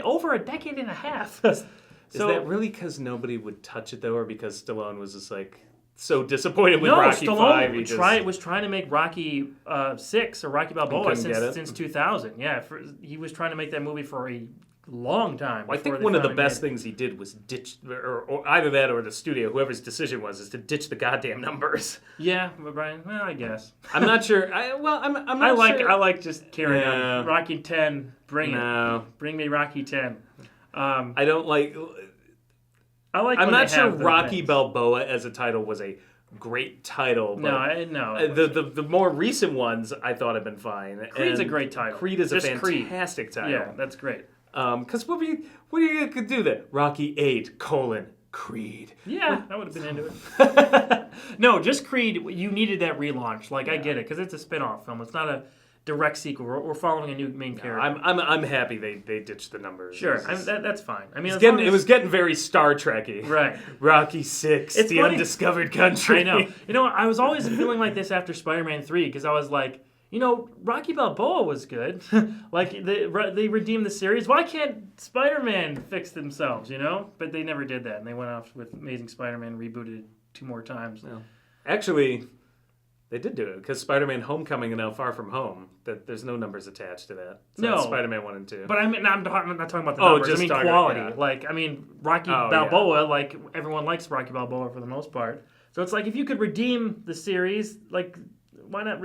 S1: over a decade and a half.
S3: Is that really because nobody would touch it, though, or because Stallone was just like so disappointed with Rocky
S1: Stallone
S3: V?
S1: was trying to make Rocky 6 or Rocky Balboa
S3: couldn't get it.
S1: since 2000. Yeah, he was trying to make that movie for a long time.
S3: Well, I think one of the best things he did was ditch, or either that or the studio, whoever's decision was, is to ditch the goddamn numbers.
S1: Yeah, but Brian, well, I guess.
S3: I'm not sure. I'm not sure.
S1: I like just carrying
S3: Yeah.
S1: on. Rocky 10, bring
S3: No.
S1: it. Bring me Rocky 10.
S3: I don't like.
S1: I like.
S3: I'm
S1: when
S3: not
S1: they
S3: sure
S1: have the
S3: Rocky
S1: things.
S3: Balboa as a title was a great title. But
S1: No.
S3: the more recent ones I thought have been fine.
S1: Creed's a
S3: And
S1: great title.
S3: Creed is
S1: Just
S3: a
S1: Creed.
S3: fantastic title.
S1: Yeah, that's great.
S3: Because what are you gonna do that? Rocky 8, Creed.
S1: Yeah, I would have been into it. No, just Creed. You needed that relaunch. Like I get it because it's a spin-off film. It's not a direct sequel. We're following a new main character.
S3: I'm happy they ditched the numbers.
S1: Sure, that's fine. I mean,
S3: It was getting very Star Trek-y.
S1: right.
S3: Rocky 6,
S1: It's
S3: the
S1: funny.
S3: undiscovered country.
S1: I know. I was always feeling like this after Spider-Man 3 because I was like, Rocky Balboa was good. Like they redeemed the series. Why can't Spider-Man fix themselves? But they never did that, and they went off with Amazing Spider-Man, rebooted 2 more times.
S3: No. Actually, they did do it because Spider-Man: Homecoming and Now Far From Home. That there's no numbers attached to that. So
S1: No.
S3: that's Spider-Man 1 and 2.
S1: But I'm not talking about the
S3: Oh,
S1: numbers.
S3: just
S1: I mean
S3: talking-
S1: quality.
S3: yeah.
S1: Rocky
S3: Oh,
S1: Balboa. Like everyone likes Rocky Balboa for the most part. So it's like if you could redeem the series, like why not?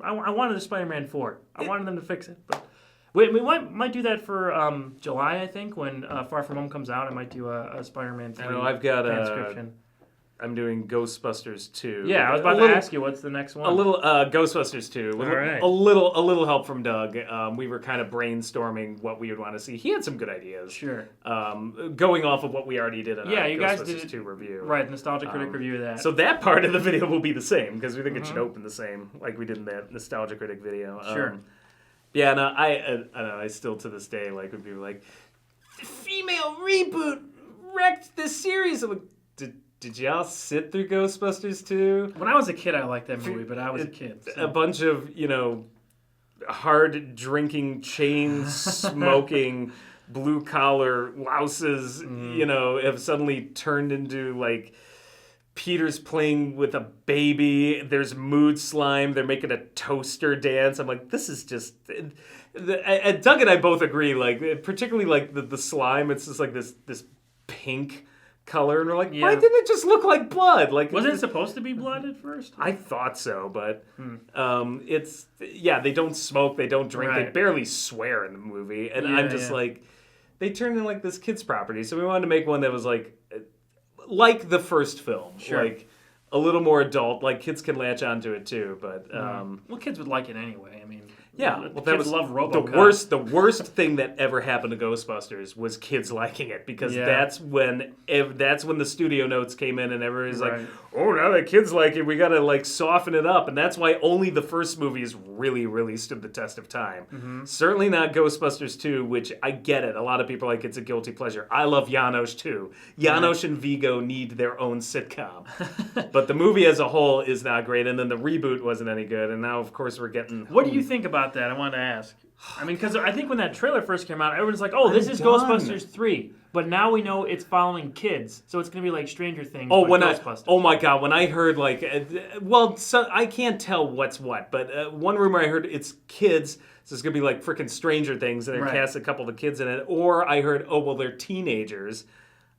S1: I wanted a Spider-Man 4. I wanted them to fix it, but we might do that for July. I think when Far From Home comes out, I might do a Spider-Man 3.
S3: I know I've got
S1: FanScription.
S3: I'm doing Ghostbusters 2.
S1: Yeah, I was about to ask you what's the next one.
S3: A little Ghostbusters 2. With
S1: All right.
S3: A little help from Doug. We were kind of brainstorming what we would want to see. He had some good ideas.
S1: Sure.
S3: Going off of what we already did in our
S1: You guys
S3: Ghostbusters
S1: did it,
S3: 2 review.
S1: Right, Nostalgia Critic review of that.
S3: So that part of the video will be the same because we think it should open the same like we did in that Nostalgia Critic video.
S1: Sure.
S3: Yeah, no, I don't know. I still to this day like when people are like, the female reboot wrecked the series. I'm like, did y'all sit through Ghostbusters 2?
S1: When I was a kid, I liked that movie, but I was a kid.
S3: A bunch of, hard drinking, chain smoking, blue collar louses, have suddenly turned into like Peter's playing with a baby. There's mood slime. They're making a toaster dance. I'm like, this is just. And Doug and I both agree, like, particularly like the slime. It's just like this pink color, and we're like, why didn't it just look like blood? Like,
S1: Wasn't it supposed to be blood at first?
S3: I thought so, but they don't smoke, they don't drink, they
S1: Right.
S3: barely swear in the movie, and
S1: Yeah,
S3: I'm just
S1: yeah.
S3: like, they turned in like this kid's property, so we wanted to make one that was like the first film,
S1: Sure.
S3: like a little more adult, like kids can latch onto it too, but
S1: Well, kids would like it anyway. I mean,
S3: yeah,
S1: kids
S3: well, that was
S1: love RoboCop.
S3: the worst thing that ever happened to Ghostbusters was kids liking it because
S1: Yeah.
S3: that's when the studio notes came in and everybody's
S1: Right.
S3: like, oh, now that kids like it, we gotta like soften it up, and that's why only the first movies really, really stood the test of time.
S1: Mm-hmm.
S3: Certainly not Ghostbusters 2, which I get it. A lot of people are like it's a guilty pleasure. I love Janosz too. Janosz and Vigo need their own sitcom, but the movie as a whole is not great. And then the reboot wasn't any good, and now of course we're getting.
S1: What do you think about that? I wanted to ask. I mean, because I think when that trailer first came out, everyone's like, "Oh, this is
S3: done.
S1: Ghostbusters 3." But now we know it's following kids, so it's going to be like Stranger Things.
S3: Oh,
S1: but Ghostbusters.
S3: oh my God! When I heard so I can't tell what's what, but one rumor I heard it's kids, so it's gonna be like freaking Stranger Things, and they
S1: Right.
S3: cast a couple of the kids in it. Or I heard, oh well, they're teenagers.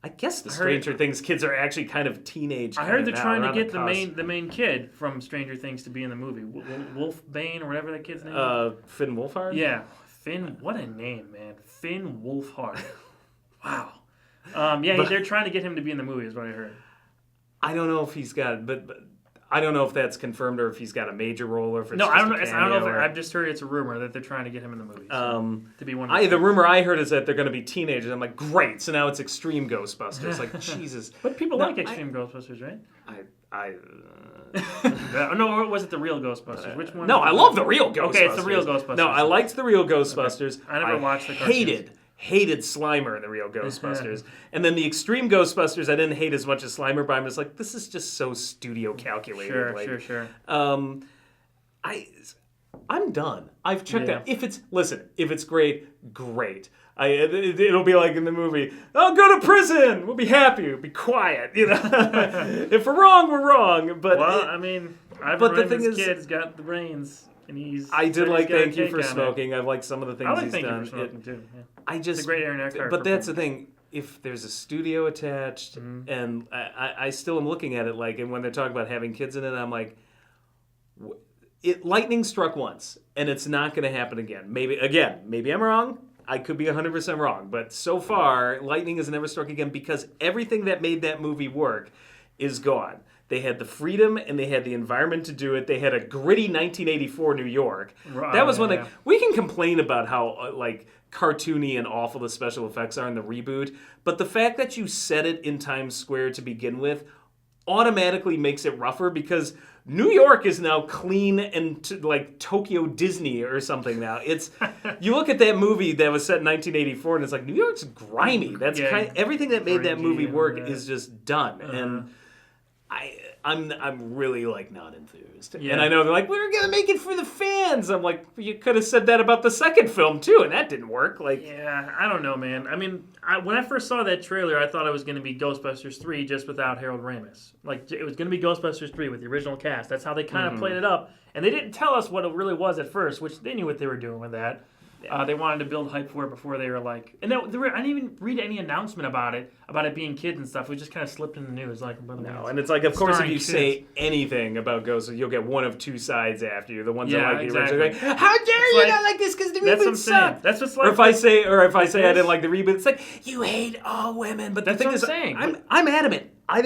S3: I guess the Stranger Things kids are actually kind of teenage.
S1: I heard they're trying to get
S3: the
S1: the main kid from Stranger Things to be in the movie. Wolf Bane or whatever that kid's name is.
S3: Finn Wolfhard?
S1: Yeah. Finn, what a name, man. Finn Wolfhard. Wow. They're trying to get him to be in the movie is what I heard.
S3: I don't know if he's got, but I don't know if that's confirmed or if he's got a major role or if it's
S1: no,
S3: just
S1: I don't know.
S3: a
S1: I don't know.
S3: cameo
S1: I've just heard it's a rumor that they're trying to get him in the movie to be one. Of
S3: the rumor I heard is that they're going to be teenagers. I'm like, great. So now it's Extreme Ghostbusters. Like, Jesus.
S1: But people like Extreme Ghostbusters, right? No, or was it the real Ghostbusters? Which one?
S3: No, I love the real Ghostbusters.
S1: Okay, it's the real Ghostbusters.
S3: No, I liked the real Ghostbusters.
S1: Okay. I never watched the cartoons.
S3: Hated Slimer in the real Ghostbusters. And then the Extreme Ghostbusters I didn't hate as much as Slimer, but I'm just like, this is just so studio calculated.
S1: Sure.
S3: I'm done. I've checked out. If it's great. It'll be like in the movie, I'll go to prison. We'll be happy. We'll be quiet. If we're wrong, we're wrong. But
S1: this kid's got the brains. And
S3: I did like Thank You for Smoking. I've liked some of the things he's done.
S1: I like Thank You for Smoking too. Yeah.
S3: It's
S1: a great Aaron Eckhart.
S3: But that's the thing. If there's a studio attached, and I still am looking at it like, and when they're talking about having kids in it, I'm like, lightning struck once, and it's not going to happen again. Maybe I'm wrong. I could be 100% wrong. But so far, lightning has never struck again because everything that made that movie work is gone. They had the freedom and they had the environment to do it. They had a gritty 1984 New York. Right, that was one thing. We can complain about how cartoony and awful the special effects are in the reboot, but the fact that you set it in Times Square to begin with automatically makes it rougher because New York is now clean and like Tokyo Disney or something now. It's you look at that movie that was set in 1984 and it's like New York's grimy. That's everything that made that movie work is just done. And I'm really like not enthused. Yeah. And I know they're like, we're gonna make it for the fans. I'm like, you could have said that about the second film too, and that didn't work.
S1: I don't know, man. I mean, when I first saw that trailer, I thought it was gonna be Ghostbusters 3 just without Harold Ramis. Like it was gonna be Ghostbusters 3 with the original cast. That's how they kind of played it up, and they didn't tell us what it really was at first, which they knew what they were doing with that. They wanted to build hype for it before they were like, and I didn't even read any announcement about it being kids and stuff. We just kind of slipped in the news, like.
S3: And it's like, of course, if you say anything about Ghosts, you'll get one of two sides after you. The ones that like the original, like, how dare you not like this because the reboot sucked.
S1: That's what's like.
S3: Or if I say I didn't like the reboot, it's like you hate all women. But the thing is, I'm adamant. I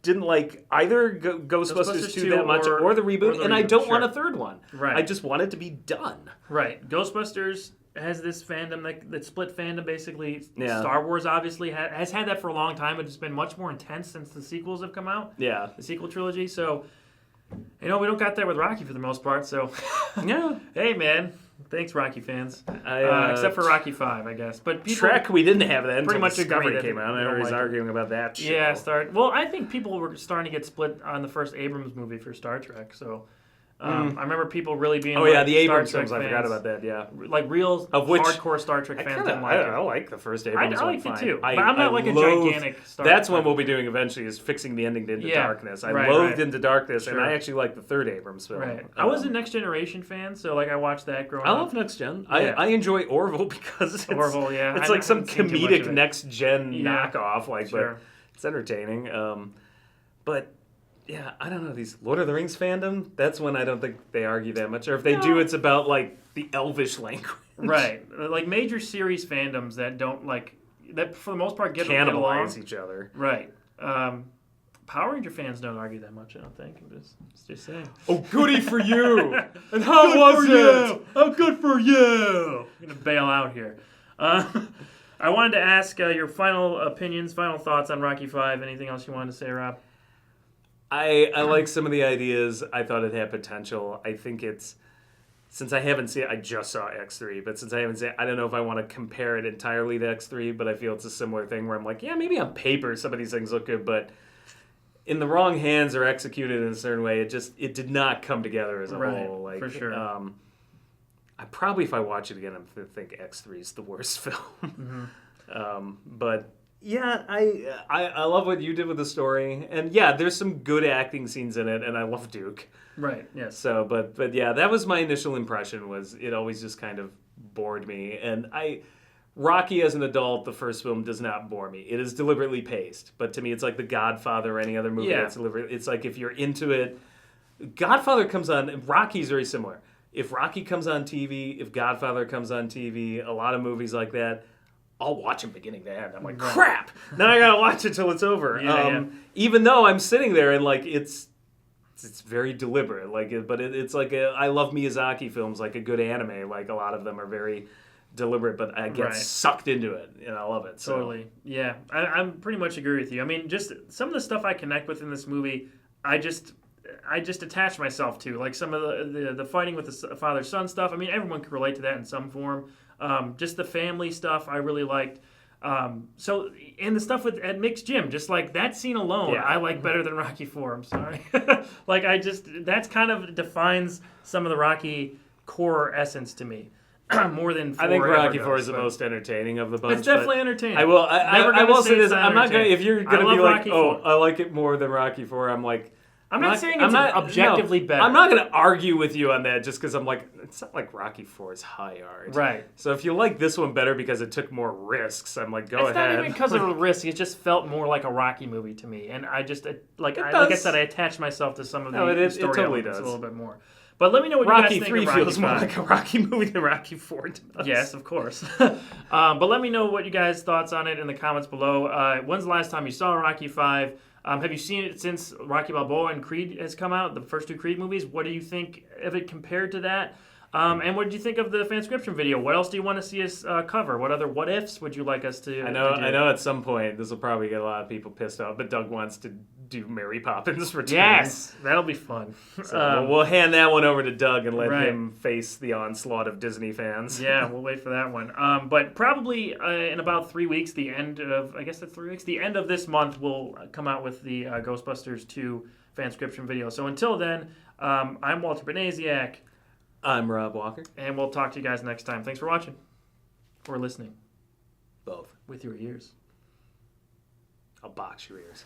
S3: didn't like either Ghostbusters 2 that much or the reboot, and I don't want a third one.
S1: Right.
S3: I just want it to be done.
S1: Right. Ghostbusters has this fandom that split fandom basically. Yeah. Star Wars obviously has had that for a long time, but it's been much more intense since the sequels have come out.
S3: Yeah.
S1: The sequel trilogy. So, we don't got that with Rocky for the most part. So,
S3: yeah.
S1: Hey, man. Thanks, Rocky fans. Except for Rocky 5, I guess. But
S3: Trek, we didn't have that until
S1: much
S3: Discovery came out. Everybody's arguing about that shit.
S1: Yeah, Well, I think people were starting to get split on the first Abrams movie for Star Trek. So I remember people really being.
S3: Oh yeah, the Abrams films. I forgot about that. Yeah,
S1: like real hardcore Star Trek fans.
S3: I like the first Abrams.
S1: I like it too, but I'm not like a gigantic Star Trek.
S3: That's what we'll be doing eventually is fixing the ending to Into Darkness. I loathed Into Darkness, and I actually like the third Abrams film.
S1: Right. I was a Next Generation fan, so I watched that growing up.
S3: I love Next Gen. I enjoy Orville because it's
S1: Orville. Yeah,
S3: it's like some comedic Next Gen knockoff. But it's entertaining. But. Yeah, I don't know, these Lord of the Rings fandom, that's when I don't think they argue that much. Or if they do, it's about, like, the Elvish language.
S1: Right. Like, major series fandoms that don't, like, that for the most part get along.
S3: Cannibalize each other.
S1: Right. Power Ranger fans don't argue that much, I don't think. I'm just saying.
S3: Oh, goody for you! And how was it?
S1: Oh, good for you! I'm going to bail out here. I wanted to ask your final opinions, final thoughts on Rocky 5. Anything else you wanted to say, Rob?
S3: I like some of the ideas. I thought it had potential. I think it's, since I haven't seen it, I just saw X3, but since I haven't seen it, I don't know if I want to compare it entirely to X3, but I feel it's a similar thing where I'm like, yeah, maybe on paper some of these things look good, but in the wrong hands or executed in a certain way, it did not come together as a whole. Like,
S1: for sure.
S3: I probably, if I watch it again, I'm going to think X3 is the worst film. But... yeah, I love what you did with the story, and yeah, there's some good acting scenes in it, and I love Duke.
S1: Right. Yes.
S3: So, but yeah, that was my initial impression. Was it always just kind of bored me, and Rocky as an adult, the first film does not bore me. It is deliberately paced, but to me, it's like The Godfather or any other movie that's deliberate. It's like if you're into it, Godfather comes on. Rocky's very similar. If Rocky comes on TV, if Godfather comes on TV, a lot of movies like that, I'll watch them beginning to end. I'm like, crap! Now I gotta watch it till it's over. Even though I'm sitting there and like it's very deliberate. Like, but it's like I love Miyazaki films, like a good anime. Like a lot of them are very deliberate, but I get sucked into it, and I love it. So.
S1: Totally, yeah. I'm pretty much agree with you. I mean, just some of the stuff I connect with in this movie, I just attach myself to, like some of the fighting with the father-son stuff. I mean, everyone can relate to that in some form. Just the family stuff I really liked. And the stuff at Mick's gym, just like that scene alone, I like better than Rocky IV. I'm sorry. Like that's kind of defines some of the Rocky core essence to me. More than
S3: I think Rocky IV is the most entertaining of the bunch.
S1: It's definitely entertaining.
S3: I will say this. I'm not gonna. If you're gonna be like,
S1: Rocky
S3: I like it more than Rocky IV, I'm like.
S1: I'm not saying it's objectively better.
S3: I'm not going to argue with you on that just because I'm like, it's not like Rocky IV is high art.
S1: Right.
S3: So if you like this one better because it took more risks, I'm like, go ahead.
S1: It's not even because of the risk. It just felt more like a Rocky movie to me. And I just, like I said, I attached myself to some of the story
S3: totally
S1: elements
S3: does.
S1: a little bit more. But let me know what
S3: Rocky
S1: you guys think
S3: III
S1: of Rocky
S3: feels more
S1: V.
S3: like a Rocky movie than Rocky IV does.
S1: Yes, of course. But let me know what you guys' thoughts on it in the comments below. When's the last time you saw Rocky V? Have you seen it since Rocky Balboa and Creed has come out, the first two Creed movies? What do you think of it compared to that? And what did you think of the FanScription video? What else do you want to see us cover? What other what ifs would you like us to?
S3: I know. At some point, this will probably get a lot of people pissed off, but Doug wants to do Mary Poppins Returns.
S1: Yes, that'll be fun.
S3: So we'll hand that one over to Doug and let him face the onslaught of Disney fans.
S1: Yeah, we'll wait for that one. But probably in about 3 weeks, the end of the end of this month, we'll come out with the Ghostbusters 2 FanScription video. So until then, I'm Walter Benasiak.
S3: I'm Rob Walker.
S1: And we'll talk to you guys next time. Thanks for watching. Or listening.
S3: Both.
S1: With your ears.
S3: I'll box your ears.